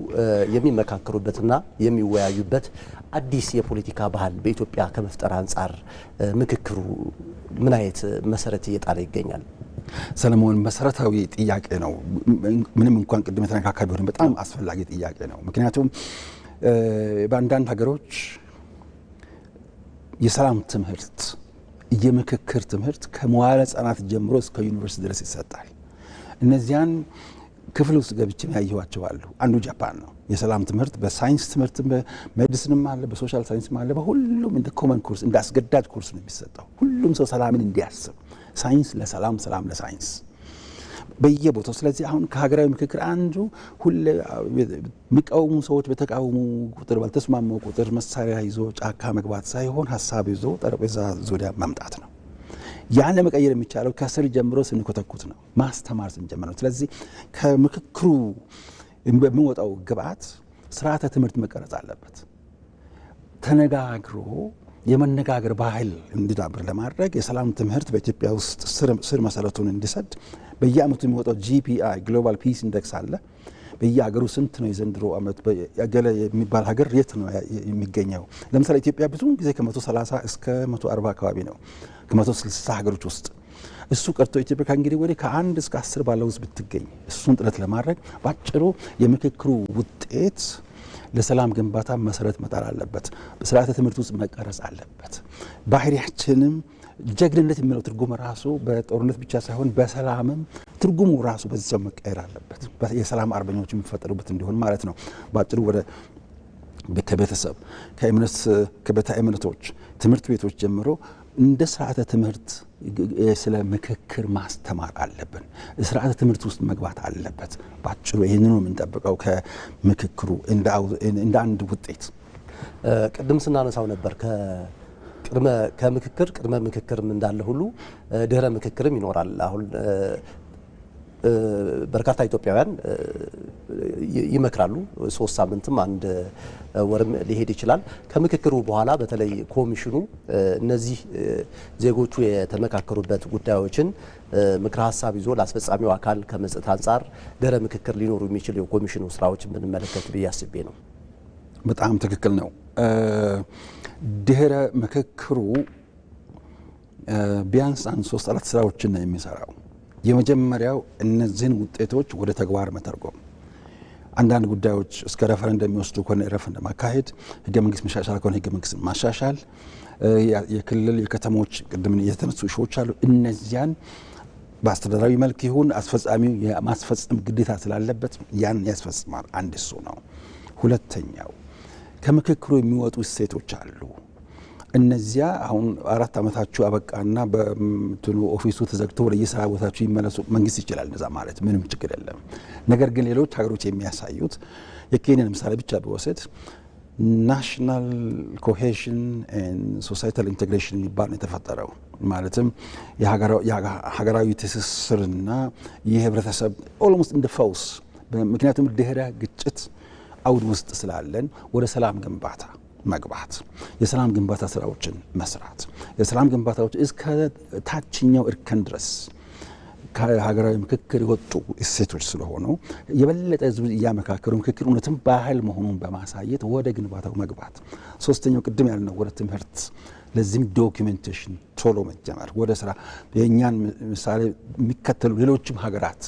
የሚመካከሩበትና የሚወያዩበት አዲስ የፖለቲካ ባህል በኢትዮጵያ ከመፍጠር አንጻር ምክክሩ ምን አይነት መሰረት እየጣለ ይገኛል? ሰለሞን፣ መሰረታዊ ጥያቄ ነው። ምንም እንኳን ቅድም የተነካካ ቢሆንም በጣም አስፈላጊ ጥያቄ ነው። ምክንያቱም በአንዳንድ ሀገሮች የሰላም ትምህርት የምክክር ትምህርት ከመዋዕለ ሕጻናት ጀምሮ እስከ ዩኒቨርሲቲ ድረስ ይሰጣል። እነዚያን ክፍል ውስጥ ገብቼም ያየኋቸው አሉ። አንዱ ጃፓን ነው። የሰላም ትምህርት በሳይንስ ትምህርት በሜዲሲንም አለ፣ በሶሻል ሳይንስም አለ። በሁሉም እንደ ኮመን ኮርስ እንደ አስገዳጅ ኮርስ ነው የሚሰጠው። ሁሉም ሰው ሰላምን እንዲያስብ ሳይንስ ለሰላም፣ ሰላም ለሳይንስ በየቦታው። ስለዚህ አሁን ከሀገራዊ ምክክር አንዱ ሁሌ የሚቃወሙ ሰዎች በተቃወሙ ቁጥር ባልተስማሙ ቁጥር መሳሪያ ይዞ ጫካ መግባት ሳይሆን ሀሳብ ይዞ ጠረጴዛ ዙሪያ መምጣት ነው። ያን ለመቀየር የሚቻለው ከስር ጀምሮ ስንኮተኩት ነው፣ ማስተማር ስንጀምር ነው። ስለዚህ ከምክክሩ በሚወጣው ግብዓት ስርዓተ ትምህርት መቀረጽ አለበት። ተነጋግሮ የመነጋገር ባህል እንዲዳብር ለማድረግ የሰላም ትምህርት በኢትዮጵያ ውስጥ ስር መሰረቱን እንዲሰድ በየአመቱ የሚወጣው GPI ግሎባል ፒስ ኢንዴክስ አለ። በየሀገሩ ስንት ነው የዘንድሮ አመት ገለ የሚባል ሀገር የት ነው የሚገኘው? ለምሳሌ ኢትዮጵያ ብዙውን ጊዜ ከ130 እስከ 140 አካባቢ ነው ከ160 ሀገሮች ውስጥ። እሱ ቀርቶ ኢትዮጵያ ከእንግዲህ ወዲህ ከ1 እስከ 10 ባለው ውስጥ ብትገኝ እሱን ጥረት ለማድረግ ባጭሩ የምክክሩ ውጤት ለሰላም ግንባታ መሰረት መጣል አለበት። በስርዓተ ትምህርት ውስጥ መቀረጽ አለበት። ባህሪያችንም ጀግንነት የሚለው ትርጉም ራሱ በጦርነት ብቻ ሳይሆን በሰላምም ትርጉሙ ራሱ በዚያው መቀየር አለበት። የሰላም አርበኞች የሚፈጠሩበት እንዲሆን ማለት ነው። ባጭሩ ወደ ከቤተሰብ ከቤተ እምነቶች ትምህርት ቤቶች ጀምሮ እንደ ስርዓተ ትምህርት ስለ ምክክር ማስተማር አለብን። ስርዓተ ትምህርት ውስጥ መግባት አለበት። ባጭሩ ይህንኑ የምንጠብቀው ከምክክሩ እንደ አንድ ውጤት። ቅድም ስናነሳው ነበር ከምክክር ቅድመ ምክክርም እንዳለ ሁሉ ድህረ ምክክርም ይኖራል። አሁን በርካታ ኢትዮጵያውያን ይመክራሉ። 3 ሳምንትም 1 ወርም ሊሄድ ይችላል። ከምክክሩ በኋላ በተለይ ኮሚሽኑ እነዚህ ዜጎቹ የተመካከሩበት ጉዳዮችን ምክረ ሀሳብ ይዞ ለአስፈጻሚው አካል ከመስጠት አንጻር ድህረ ምክክር ሊኖሩ የሚችሉ የኮሚሽኑ ስራዎችን ብንመለከት ብዬ አስቤ ነው። በጣም ትክክል ነው። ድህረ ምክክሩ ቢያንስ 3-4 ስራዎችን ነው የሚሰራው። የመጀመሪያው እነዚህን ውጤቶች ወደ ተግባር መተርጎም፣ አንዳንድ ጉዳዮች እስከ ሬፈረንደም የሚወስዱ ከሆነ ሬፈረንደም ማካሄድ፣ ህገ መንግስት መሻሻል ከሆነ ህገ መንግስት ማሻሻል፣ የክልል የከተሞች ቅድም የተነሱ ሾዎች አሉ። እነዚያን በአስተዳደራዊ መልክ ይሁን አስፈጻሚው የማስፈጸም ግዴታ ስላለበት ያን ያስፈጽማል። አንድ እሱ ነው። ሁለተኛው ከምክክሩ የሚወጡ እሴቶች አሉ። እነዚያ አሁን 4 ዓመታችሁ አበቃና በትኑ ኦፊሱ ተዘግቶ ወደ የስራ ቦታችሁ ይመለሱ መንግስት ይችላል። እንደዛ ማለት ምንም ችግር የለም። ነገር ግን ሌሎች ሀገሮች የሚያሳዩት የኬንያን ምሳሌ ብቻ ቢወስድ ናሽናል ኮሄዥን ኤንድ ሶሳይታል ኢንቴግሬሽን የሚባል ነው የተፈጠረው። ማለትም የሀገራዊ ትስስርና የህብረተሰብ ኦልሞስት እንደ ፈውስ። ምክንያቱም ድህረ ግጭት አውድ ውስጥ ስላለን ወደ ሰላም ግንባታ መግባት፣ የሰላም ግንባታ ስራዎችን መስራት፣ የሰላም ግንባታዎች እስከ ታችኛው እርከን ድረስ ከሀገራዊ ምክክር የወጡ እሴቶች ስለሆኑ የበለጠ ህዝብ እያመካከሩ ምክክር እውነትም ባህል መሆኑን በማሳየት ወደ ግንባታው መግባት። ሶስተኛው ቅድም ያልነው ወደ ትምህርት፣ ለዚህም ዶኪሜንቴሽን ቶሎ መጀመር፣ ወደ ስራ የእኛን ምሳሌ የሚከተሉ ሌሎችም ሀገራት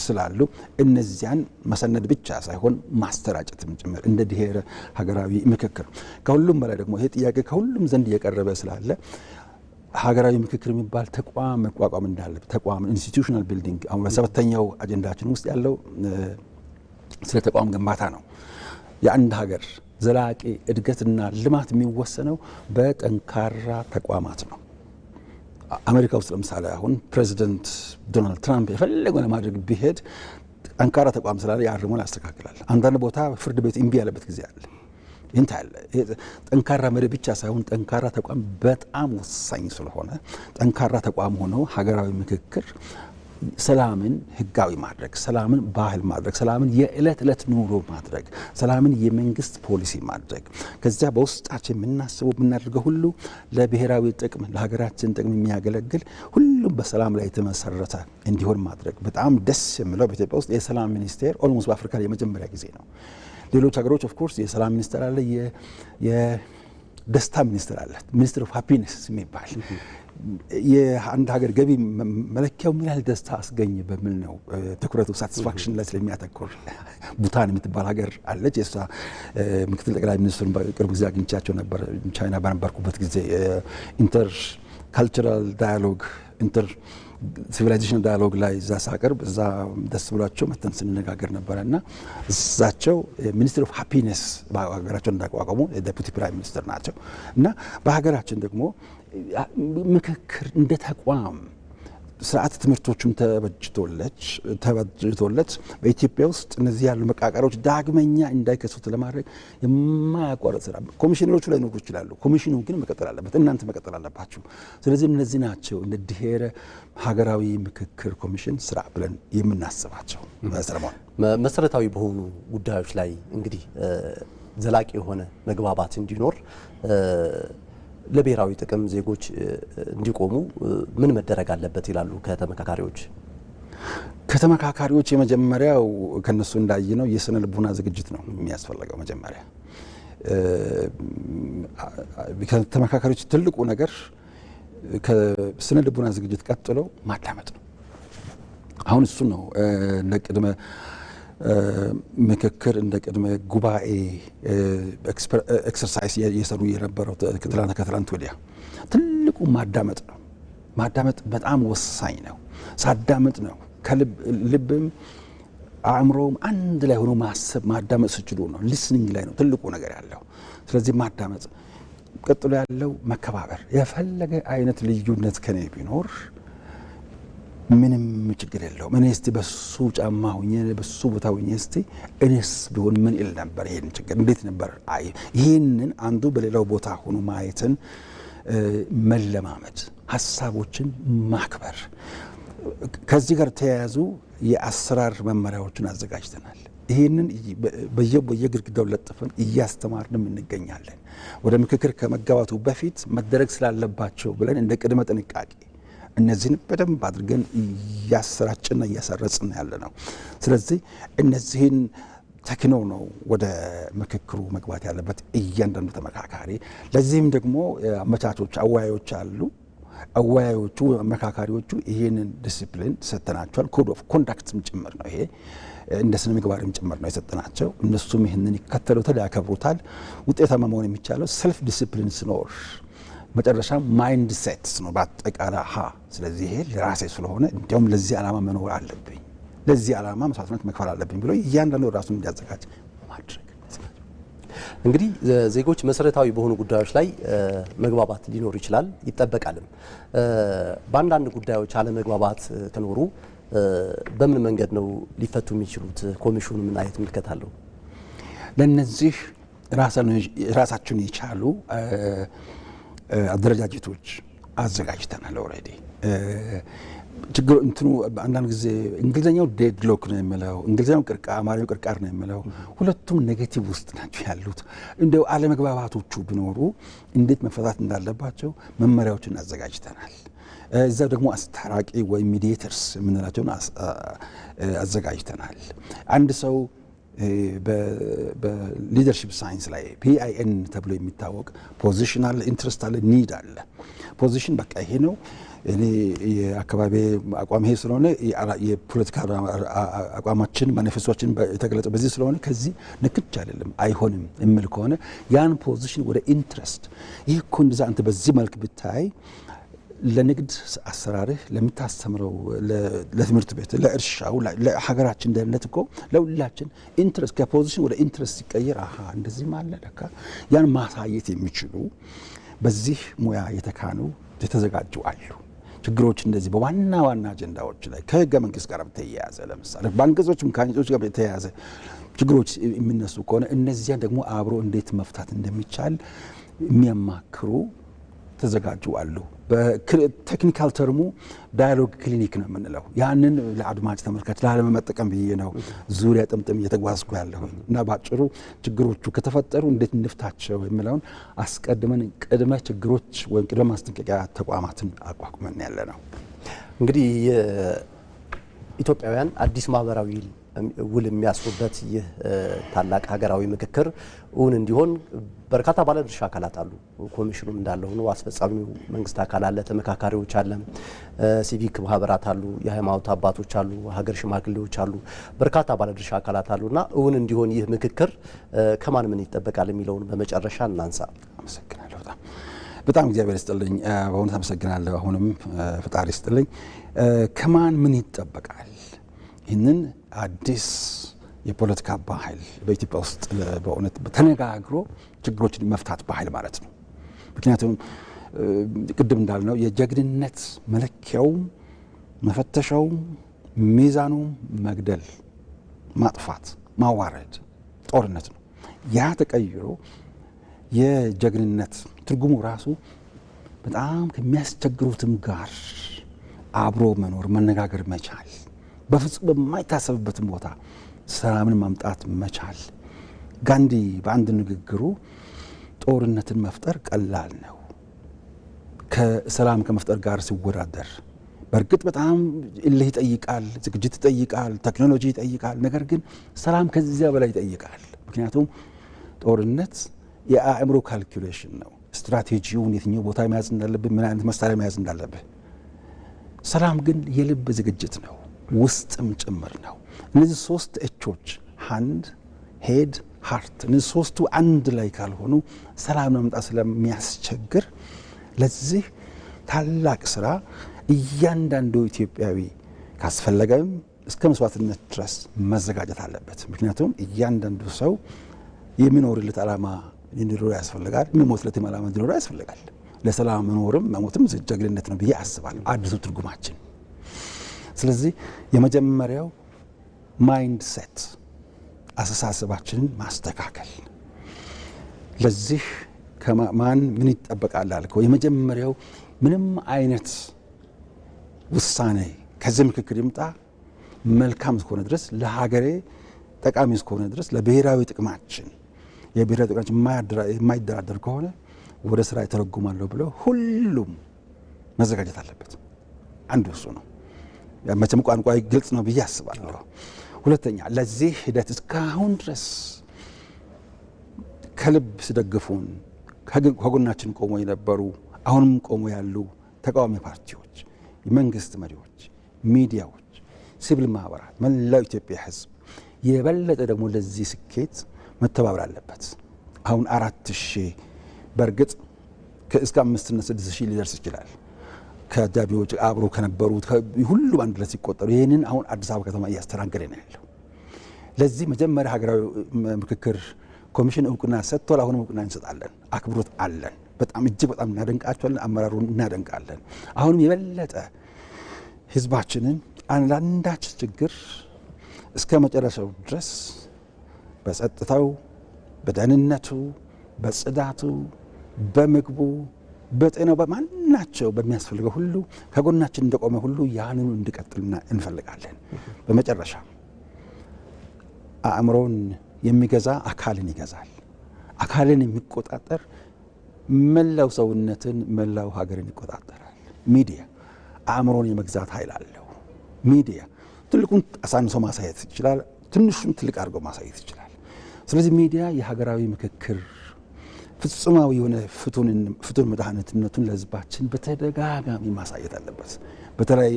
ስላሉ እነዚያን መሰነድ ብቻ ሳይሆን ማስተራጨትም ጭምር እንደ ድህረ ሀገራዊ ምክክር። ከሁሉም በላይ ደግሞ ይሄ ጥያቄ ከሁሉም ዘንድ እየቀረበ ስላለ ሀገራዊ ምክክር የሚባል ተቋም መቋቋም እንዳለበት፣ ተቋም ኢንስቲትዩሽናል ቢልዲንግ አሁን በሰባተኛው አጀንዳችን ውስጥ ያለው ስለ ተቋም ግንባታ ነው። የአንድ ሀገር ዘላቂ እድገትና ልማት የሚወሰነው በጠንካራ ተቋማት ነው። አሜሪካ ውስጥ ለምሳሌ አሁን ፕሬዚደንት ዶናልድ ትራምፕ የፈለገው ለማድረግ ቢሄድ ጠንካራ ተቋም ስላለ ያርሙን ያስተካክላል። አንዳንድ ቦታ ፍርድ ቤት እምቢ ያለበት ጊዜ አለ። ይህን ታያለ። ጠንካራ መሪ ብቻ ሳይሆን ጠንካራ ተቋም በጣም ወሳኝ ስለሆነ ጠንካራ ተቋም ሆነው ሀገራዊ ምክክር ሰላምን ህጋዊ ማድረግ፣ ሰላምን ባህል ማድረግ፣ ሰላምን የዕለት ዕለት ኑሮ ማድረግ፣ ሰላምን የመንግስት ፖሊሲ ማድረግ፣ ከዚያ በውስጣችን የምናስበው የምናደርገው ሁሉ ለብሔራዊ ጥቅም ለሀገራችን ጥቅም የሚያገለግል ሁሉም በሰላም ላይ የተመሰረተ እንዲሆን ማድረግ። በጣም ደስ የሚለው በኢትዮጵያ ውስጥ የሰላም ሚኒስቴር ኦልሞስት በአፍሪካ የመጀመሪያ ጊዜ ነው። ሌሎች ሀገሮች ኦፍኮርስ የሰላም ሚኒስቴር አለ፣ የደስታ ሚኒስቴር አለ፣ ሚኒስትር ኦፍ ሃፒነስ የሚባል የአንድ ሀገር ገቢ መለኪያው ምን ያህል ደስታ አስገኝ በሚል ነው ትኩረቱ ሳቲስፋክሽን ላይ ስለሚያተኩር። ቡታን የምትባል ሀገር አለች። የእሷ ምክትል ጠቅላይ ሚኒስትሩን በቅርብ ጊዜ አግኝቻቸው ነበር ቻይና በነበርኩበት ጊዜ። ኢንተር ካልቸራል ዳያሎግ ኢንተር ሲቪላይዜሽን ዳያሎግ ላይ እዛ ሳቀርብ እዛ ደስ ብሏቸው መተን ስንነጋገር ነበረ እና እዛቸው ሚኒስትር ኦፍ ሃፒነስ በሀገራቸው እንዳቋቋሙ የዴፑቲ ፕራይም ሚኒስትር ናቸው እና በሀገራችን ደግሞ ምክክር እንደ ተቋም ስርዓት ትምህርቶቹም ተበጅቶለት በኢትዮጵያ ውስጥ እነዚህ ያሉ መቃቀሮች ዳግመኛ እንዳይከሰቱ ለማድረግ የማያቋርጥ ስራ ኮሚሽነሮቹ ላይ ኖሩ ይችላሉ። ኮሚሽኑ ግን መቀጠል አለበት። እናንተ መቀጠል አለባችሁ። ስለዚህ እነዚህ ናቸው እንደ ድሄረ ሀገራዊ ምክክር ኮሚሽን ስራ ብለን የምናስባቸው። ሰለሞን መሰረታዊ በሆኑ ጉዳዮች ላይ እንግዲህ ዘላቂ የሆነ መግባባት እንዲኖር ለብሔራዊ ጥቅም ዜጎች እንዲቆሙ ምን መደረግ አለበት ይላሉ ከተመካካሪዎች? ከተመካካሪዎች የመጀመሪያው ከነሱ እንዳየነው የስነ ልቡና ዝግጅት ነው የሚያስፈልገው። መጀመሪያ ከተመካካሪዎች ትልቁ ነገር ከስነ ልቡና ዝግጅት ቀጥሎ ማዳመጥ ነው። አሁን እሱ ነው ለቅድመ ምክክር እንደ ቅድመ ጉባኤ ኤክሰርሳይዝ እየሰሩ የነበረው ከትላንት ወዲያ ትልቁ ማዳመጥ ነው። ማዳመጥ በጣም ወሳኝ ነው። ሳዳመጥ ነው ከልብም አእምሮም አንድ ላይ ሆኖ ማሰብ ማዳመጥ ስችሉ ነው። ሊስኒንግ ላይ ነው ትልቁ ነገር ያለው። ስለዚህ ማዳመጥ፣ ቀጥሎ ያለው መከባበር። የፈለገ አይነት ልዩነት ከኔ ቢኖር ምንም ችግር የለውም። እኔ እስቲ በሱ ጫማ ሆኜ በሱ ቦታ ሆኜ እስቲ እኔስ ቢሆን ምን ይል ነበር? ይሄን ችግር እንዴት ነበር? ይሄንን አንዱ በሌላው ቦታ ሆኖ ማየትን መለማመድ፣ ሀሳቦችን ማክበር። ከዚህ ጋር ተያያዙ የአሰራር መመሪያዎችን አዘጋጅተናል። ይህንን በየግድግዳው ለጥፈን እያስተማርንም እንገኛለን። ወደ ምክክር ከመጋባቱ በፊት መደረግ ስላለባቸው ብለን እንደ ቅድመ ጥንቃቄ እነዚህን በደንብ አድርገን እያሰራጭና እያሰረጽን ያለ ነው። ስለዚህ እነዚህን ተክነው ነው ወደ ምክክሩ መግባት ያለበት እያንዳንዱ ተመካካሪ። ለዚህም ደግሞ አመቻቾች፣ አወያዮች አሉ። አወያዮቹ መካካሪዎቹ ይህንን ዲሲፕሊን ሰጥተናቸዋል። ኮድ ኦፍ ኮንዳክትም ጭምር ነው ይሄ እንደ ስነ ምግባርም ጭምር ነው የሰጠናቸው። እነሱም ይህንን ይከተሉታል፣ ያከብሩታል። ውጤታማ መሆን የሚቻለው ሰልፍ ዲሲፕሊን ሲኖር መጨረሻ ማይንድ ሴትስ ነው በአጠቃላይ ስለዚህ ይሄ ለራሴ ስለሆነ እንዲያውም ለዚህ ዓላማ መኖር አለብኝ፣ ለዚህ ዓላማ መስዋዕትነት መክፈል አለብኝ ብሎ እያንዳንዱ ራሱን እንዲያዘጋጅ ማድረግ። እንግዲህ ዜጎች መሰረታዊ በሆኑ ጉዳዮች ላይ መግባባት ሊኖር ይችላል ይጠበቃልም። በአንዳንድ ጉዳዮች አለመግባባት ከኖሩ በምን መንገድ ነው ሊፈቱ የሚችሉት? ኮሚሽኑ ምን አይነት ምልከታ አለው? ለነዚህ ራሳቸውን የቻሉ አደረጃጀቶች አዘጋጅተናል። ኦልሬዲ ችግሩ እንትኑ አንዳንድ ጊዜ እንግሊዝኛው ዴድሎክ ነው የሚለው፣ እንግሊዝኛው አማርኛው ቅርቃር ነው የሚለው። ሁለቱም ኔጌቲቭ ውስጥ ናቸው ያሉት። እንደው አለመግባባቶቹ ቢኖሩ እንዴት መፈታት እንዳለባቸው መመሪያዎችን አዘጋጅተናል። እዛ ደግሞ አስታራቂ ወይም ሚዲዬተርስ የምንላቸውን አዘጋጅተናል። አንድ ሰው በሊደርሺፕ ሳይንስ ላይ PIN ተብሎ የሚታወቅ ፖዚሽናል ኢንትረስት አለ፣ ኒድ አለ። ፖዚሽን በቃ ይሄ ነው፣ እኔ የአካባቢ አቋም ይሄ ስለሆነ የፖለቲካ አቋማችን ማኒፌስቶችን የተገለጸ በዚህ ስለሆነ ከዚህ ንክች አይደለም አይሆንም የሚል ከሆነ ያን ፖዚሽን ወደ ኢንትረስት ይህ እኮ እንደዛ አንተ በዚህ መልክ ብታይ ለንግድ አሰራርህ ለምታስተምረው ለትምህርት ቤት ለእርሻው ለሀገራችን ደህንነት እኮ ለሁላችን ኢንትረስት ከፖዚሽን ወደ ኢንትረስት ሲቀየር እንደዚህ ማለት ለካ ያን ማሳየት የሚችሉ በዚህ ሙያ የተካኑ የተዘጋጁ አሉ። ችግሮች እንደዚህ በዋና ዋና አጀንዳዎች ላይ ከህገ መንግስት ጋር በተያያዘ ለምሳሌ በአንቀጾችም ከአንቀጾች ጋር በተያያዘ ችግሮች የሚነሱ ከሆነ እነዚያን ደግሞ አብሮ እንዴት መፍታት እንደሚቻል የሚያማክሩ ተዘጋጁ አሉ። በቴክኒካል ተርሙ ዳያሎግ ክሊኒክ ነው የምንለው። ያንን ለአድማጭ ተመልካች ላለመጠቀም ብዬ ነው ዙሪያ ጥምጥም እየተጓዝኩ ያለሁ እና ባጭሩ ችግሮቹ ከተፈጠሩ እንዴት እንፍታቸው የሚለውን አስቀድመን ቅድመ ችግሮች ወይም ቅድመ ማስጠንቀቂያ ተቋማትን አቋቁመን ያለ ነው። እንግዲህ ኢትዮጵያውያን አዲስ ማህበራዊ ውል የሚያስሩበት ይህ ታላቅ ሀገራዊ ምክክር እውን እንዲሆን በርካታ ባለድርሻ አካላት አሉ። ኮሚሽኑም እንዳለ ሆኖ አስፈጻሚው መንግስት አካል አለ፣ ተመካካሪዎች አለ፣ ሲቪክ ማህበራት አሉ፣ የሃይማኖት አባቶች አሉ፣ ሀገር ሽማግሌዎች አሉ፣ በርካታ ባለድርሻ አካላት አሉና እውን እንዲሆን ይህ ምክክር ከማን ምን ይጠበቃል የሚለውን በመጨረሻ እናንሳ። አመሰግናለሁ። በጣም እግዚአብሔር ይስጥልኝ። በእውነት አመሰግናለሁ። አሁንም ፈጣሪ ይስጥልኝ። ከማን ምን ይጠበቃል? ይህንን አዲስ የፖለቲካ ባህል በኢትዮጵያ ውስጥ በእውነት ተነጋግሮ ችግሮችን መፍታት ባህል ማለት ነው። ምክንያቱም ቅድም እንዳልነው የጀግንነት መለኪያው መፈተሻው ሚዛኑ መግደል፣ ማጥፋት፣ ማዋረድ ጦርነት ነው። ያ ተቀይሮ የጀግንነት ትርጉሙ ራሱ በጣም ከሚያስቸግሩትም ጋር አብሮ መኖር፣ መነጋገር መቻል፣ በፍጹም በማይታሰብበትም ቦታ ሰላምን ማምጣት መቻል። ጋንዲ በአንድ ንግግሩ ጦርነትን መፍጠር ቀላል ነው ከሰላም ከመፍጠር ጋር ሲወዳደር። በእርግጥ በጣም እልህ ይጠይቃል፣ ዝግጅት ይጠይቃል፣ ቴክኖሎጂ ይጠይቃል። ነገር ግን ሰላም ከዚያ በላይ ይጠይቃል። ምክንያቱም ጦርነት የአእምሮ ካልኩሌሽን ነው። ስትራቴጂውን የትኛው ቦታ መያዝ እንዳለብህ፣ ምን አይነት መሳሪያ መያዝ እንዳለብህ። ሰላም ግን የልብ ዝግጅት ነው፣ ውስጥም ጭምር ነው። እነዚህ ሶስት እቾች ሃንድ፣ ሄድ፣ ሃርት፣ እነዚህ ሶስቱ አንድ ላይ ካልሆኑ ሰላም ለመምጣት ስለሚያስቸግር ለዚህ ታላቅ ስራ እያንዳንዱ ኢትዮጵያዊ ካስፈለገም እስከ መስዋዕትነት ድረስ መዘጋጀት አለበት። ምክንያቱም እያንዳንዱ ሰው የሚኖርለት ዓላማ እንዲኖረው ያስፈልጋል፣ የሚሞትለትም ዓላማ እንዲኖረው ያስፈልጋል። ለሰላም መኖርም መሞትም ጀግንነት ነው ብዬ አስባለሁ፣ አዲሱ ትርጉማችን። ስለዚህ የመጀመሪያው ማይንድ ሴት አስተሳሰባችንን ማስተካከል። ለዚህ ከማን ምን ይጠበቃል አልከው። የመጀመሪያው ምንም አይነት ውሳኔ ከዚህ ምክክር ይምጣ መልካም እስከሆነ ድረስ ለሀገሬ ጠቃሚ እስከሆነ ድረስ ለብሔራዊ ጥቅማችን የብሔራዊ ጥቅማችን የማይደራደር ከሆነ ወደ ስራ ይተረጉማለሁ ብለው ሁሉም መዘጋጀት አለበት። አንዱ እሱ ነው። መቼም ቋንቋ ግልጽ ነው ብዬ አስባለሁ። ሁለተኛ ለዚህ ሂደት እስካሁን ድረስ ከልብ ሲደግፉን ከጎናችን ቆሞ የነበሩ አሁንም ቆሞ ያሉ ተቃዋሚ ፓርቲዎች፣ የመንግስት መሪዎች፣ ሚዲያዎች፣ ሲቪል ማህበራት፣ መላው ኢትዮጵያ ሕዝብ የበለጠ ደግሞ ለዚህ ስኬት መተባበር አለበት። አሁን 4000 በእርግጥ እስከ 5 እና 6 ሺህ ሊደርስ ይችላል። ከአጃቢዎች አብሮ ከነበሩት ሁሉም አንድ ላይ ሲቆጠሩ ይህንን አሁን አዲስ አበባ ከተማ እያስተናገደ ነው ያለው። ለዚህ መጀመሪያ ሀገራዊ ምክክር ኮሚሽን እውቅና ሰጥቷል። አሁንም እውቅና እንሰጣለን፣ አክብሮት አለን። በጣም እጅግ በጣም እናደንቃቸዋለን፣ አመራሩን እናደንቃለን። አሁንም የበለጠ ህዝባችንን አንዳች ችግር እስከ መጨረሻው ድረስ በጸጥታው፣ በደህንነቱ፣ በጽዳቱ፣ በምግቡ፣ በጤናው፣ በማናቸው በሚያስፈልገው ሁሉ ከጎናችን እንደቆመ ሁሉ ያንኑ እንዲቀጥልና እንፈልጋለን። በመጨረሻ አእምሮን የሚገዛ አካልን ይገዛል። አካልን የሚቆጣጠር መላው ሰውነትን፣ መላው ሀገርን ይቆጣጠራል። ሚዲያ አእምሮን የመግዛት ኃይል አለው። ሚዲያ ትልቁን አሳንሶ ማሳየት ይችላል፣ ትንሹን ትልቅ አድርጎ ማሳየት ይችላል። ስለዚህ ሚዲያ የሀገራዊ ምክክር ፍጹማዊ የሆነ ፍቱን መድኃኒትነቱን ለህዝባችን በተደጋጋሚ ማሳየት አለበት። በተለይ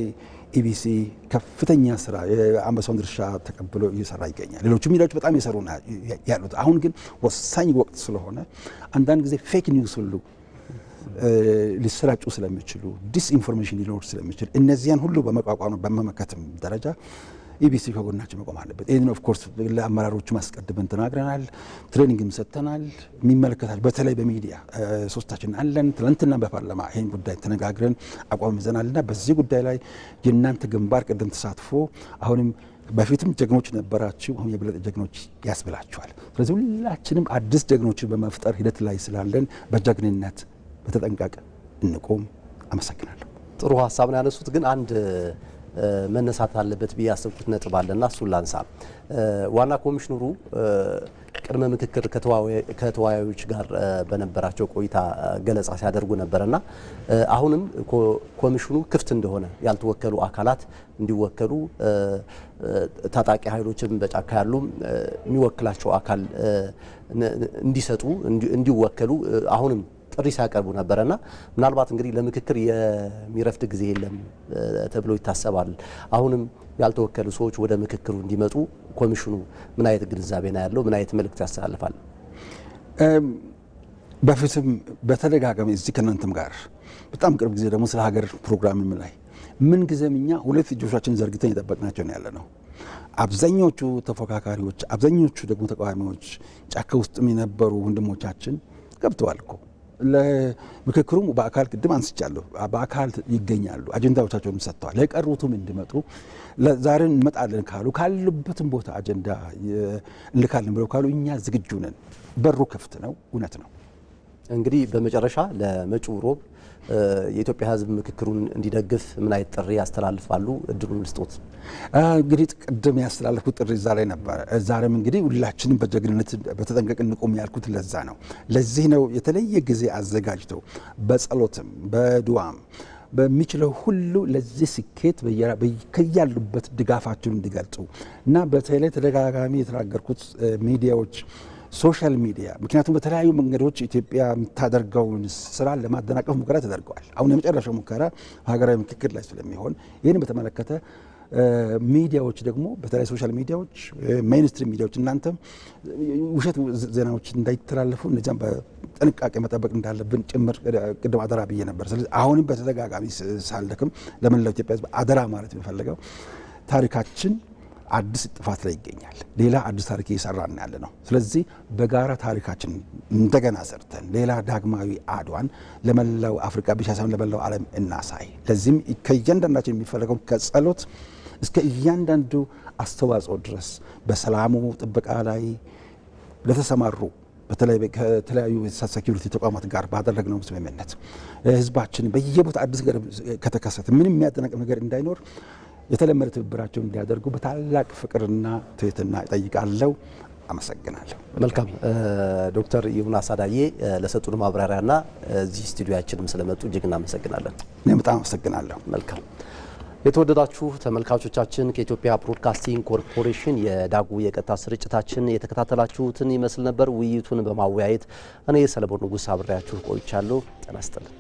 ኢቢሲ ከፍተኛ ስራ የአንበሳውን ድርሻ ተቀብሎ እየሰራ ይገኛል። ሌሎቹ ሚዲያዎች በጣም እየሰሩ ያሉት። አሁን ግን ወሳኝ ወቅት ስለሆነ አንዳንድ ጊዜ ፌክ ኒውስ ሁሉ ሊሰራጩ ስለሚችሉ፣ ዲስኢንፎርሜሽን ሊኖር ስለሚችል እነዚያን ሁሉ በመቋቋም በመመከትም ደረጃ ኢቢሲ ከጎናችን መቆም አለበት። ይህን ኦፍ ኮርስ ለአመራሮቹ ማስቀድመን ተናግረናል፣ ትሬኒንግም ሰጥተናል። የሚመለከታል በተለይ በሚዲያ ሶስታችን አለን። ትናንትና በፓርላማ ይህን ጉዳይ ተነጋግረን አቋም ይዘናልና በዚህ ጉዳይ ላይ የእናንተ ግንባር ቀደም ተሳትፎ አሁንም በፊትም ጀግኖች ነበራችሁ፣ አሁን የበለጠ ጀግኖች ያስብላችኋል። ስለዚህ ሁላችንም አዲስ ጀግኖችን በመፍጠር ሂደት ላይ ስላለን በጀግንነት በተጠንቀቅ እንቆም። አመሰግናለሁ። ጥሩ ሀሳብ ነው ያነሱት። ግን አንድ መነሳት አለበት ብዬ ያሰብኩት ነጥብ አለና እሱን ላንሳ። ዋና ኮሚሽነሩ ቅድመ ምክክር ከተወያዮች ጋር በነበራቸው ቆይታ ገለጻ ሲያደርጉ ነበርና አሁንም ኮሚሽኑ ክፍት እንደሆነ ያልተወከሉ አካላት እንዲወከሉ ታጣቂ ኃይሎችም በጫካ ያሉ የሚወክላቸው አካል እንዲሰጡ እንዲወከሉ አሁንም ጥሪ ሲያቀርቡ ነበረና ምናልባት እንግዲህ ለምክክር የሚረፍድ ጊዜ የለም ተብሎ ይታሰባል። አሁንም ያልተወከሉ ሰዎች ወደ ምክክሩ እንዲመጡ ኮሚሽኑ ምን አይነት ግንዛቤ ነው ያለው? ምን አይነት መልእክት ያስተላልፋል? በፊትም በተደጋጋሚ እዚህ ከእናንተም ጋር በጣም ቅርብ ጊዜ ደግሞ ስለ ሀገር ፕሮግራም ላይ ምን ጊዜም እኛ ሁለት እጆቻችን ዘርግተን የጠበቅናቸው ነው ያለ ነው። አብዛኞቹ ተፎካካሪዎች፣ አብዛኞቹ ደግሞ ተቃዋሚዎች ጫካ ውስጥም የነበሩ ወንድሞቻችን ገብተዋል እኮ ለምክክሩም በአካል ቅድም አንስቻለሁ፣ በአካል ይገኛሉ፣ አጀንዳዎቻቸውን ሰጥተዋል። ለቀሩትም እንዲመጡ ዛሬ እንመጣለን ካሉ ካሉበትም ቦታ አጀንዳ እንልካለን ብለው ካሉ እኛ ዝግጁ ነን። በሩ ክፍት ነው። እውነት ነው። እንግዲህ በመጨረሻ ለመጪው ሮብ የኢትዮጵያ ሕዝብ ምክክሩን እንዲደግፍ ምን አይነት ጥሪ ያስተላልፋሉ? እድሉን ልስጦት። እንግዲህ ቅድም ያስተላለፍኩት ጥሪ እዛ ላይ ነበር። ዛሬም እንግዲህ ሁላችንም በጀግንነት በተጠንቀቅ እንቆም ያልኩት ለዛ ነው። ለዚህ ነው የተለየ ጊዜ አዘጋጅተው በጸሎትም በዱዓም በሚችለው ሁሉ ለዚህ ስኬት ከያሉበት ድጋፋቸውን እንዲገልጹ እና በተለይ ተደጋጋሚ የተናገርኩት ሚዲያዎች ሶሻል ሚዲያ ምክንያቱም በተለያዩ መንገዶች ኢትዮጵያ የምታደርገውን ስራ ለማደናቀፍ ሙከራ ተደርገዋል። አሁን የመጨረሻው ሙከራ ሀገራዊ ምክክር ላይ ስለሚሆን ይህን በተመለከተ ሚዲያዎች ደግሞ በተለይ ሶሻል ሚዲያዎች፣ ሜይንስትሪም ሚዲያዎች እናንተም ውሸት ዜናዎች እንዳይተላለፉ እነዚያም በጥንቃቄ መጠበቅ እንዳለብን ጭምር ቅድም አደራ ብዬ ነበር። ስለዚህ አሁንም በተደጋጋሚ ሳልደክም ለመላው ኢትዮጵያ ሕዝብ አደራ ማለት የሚፈልገው ታሪካችን አዲስ ጥፋት ላይ ይገኛል። ሌላ አዲስ ታሪክ እየሰራን ያለ ነው። ስለዚህ በጋራ ታሪካችን እንደገና ሰርተን ሌላ ዳግማዊ አድዋን ለመላው አፍሪካ ብቻ ሳይሆን ለመላው ዓለም እናሳይ። ለዚህም ከእያንዳንዳችን የሚፈለገው ከጸሎት እስከ እያንዳንዱ አስተዋጽኦ ድረስ በሰላሙ ጥበቃ ላይ ለተሰማሩ በተለይ ከተለያዩ ሴኩሪቲ ተቋማት ጋር ባደረግነው ስምምነት ህዝባችን በየቦታ አዲስ ነገር ከተከሰተ ምንም የሚያደናቅፍ ነገር እንዳይኖር የተለመደ ትብብራቸውን እንዲያደርጉ በታላቅ ፍቅርና ትህትና እጠይቃለሁ። አመሰግናለሁ። መልካም ዶክተር ዮናስ አዳዬ ለሰጡን ማብራሪያና እዚህ ስቱዲዮአችንም ስለመጡ እጅግ እናመሰግናለን። እኔ በጣም አመሰግናለሁ። መልካም የተወደዳችሁ ተመልካቾቻችን ከኢትዮጵያ ብሮድካስቲንግ ኮርፖሬሽን የዳጉ የቀጥታ ስርጭታችን የተከታተላችሁትን ይመስል ነበር። ውይይቱን በማወያየት እኔ ሰለሞን ንጉስ አብሬያችሁ ቆይቻለሁ። ጤና ይስጥልኝ።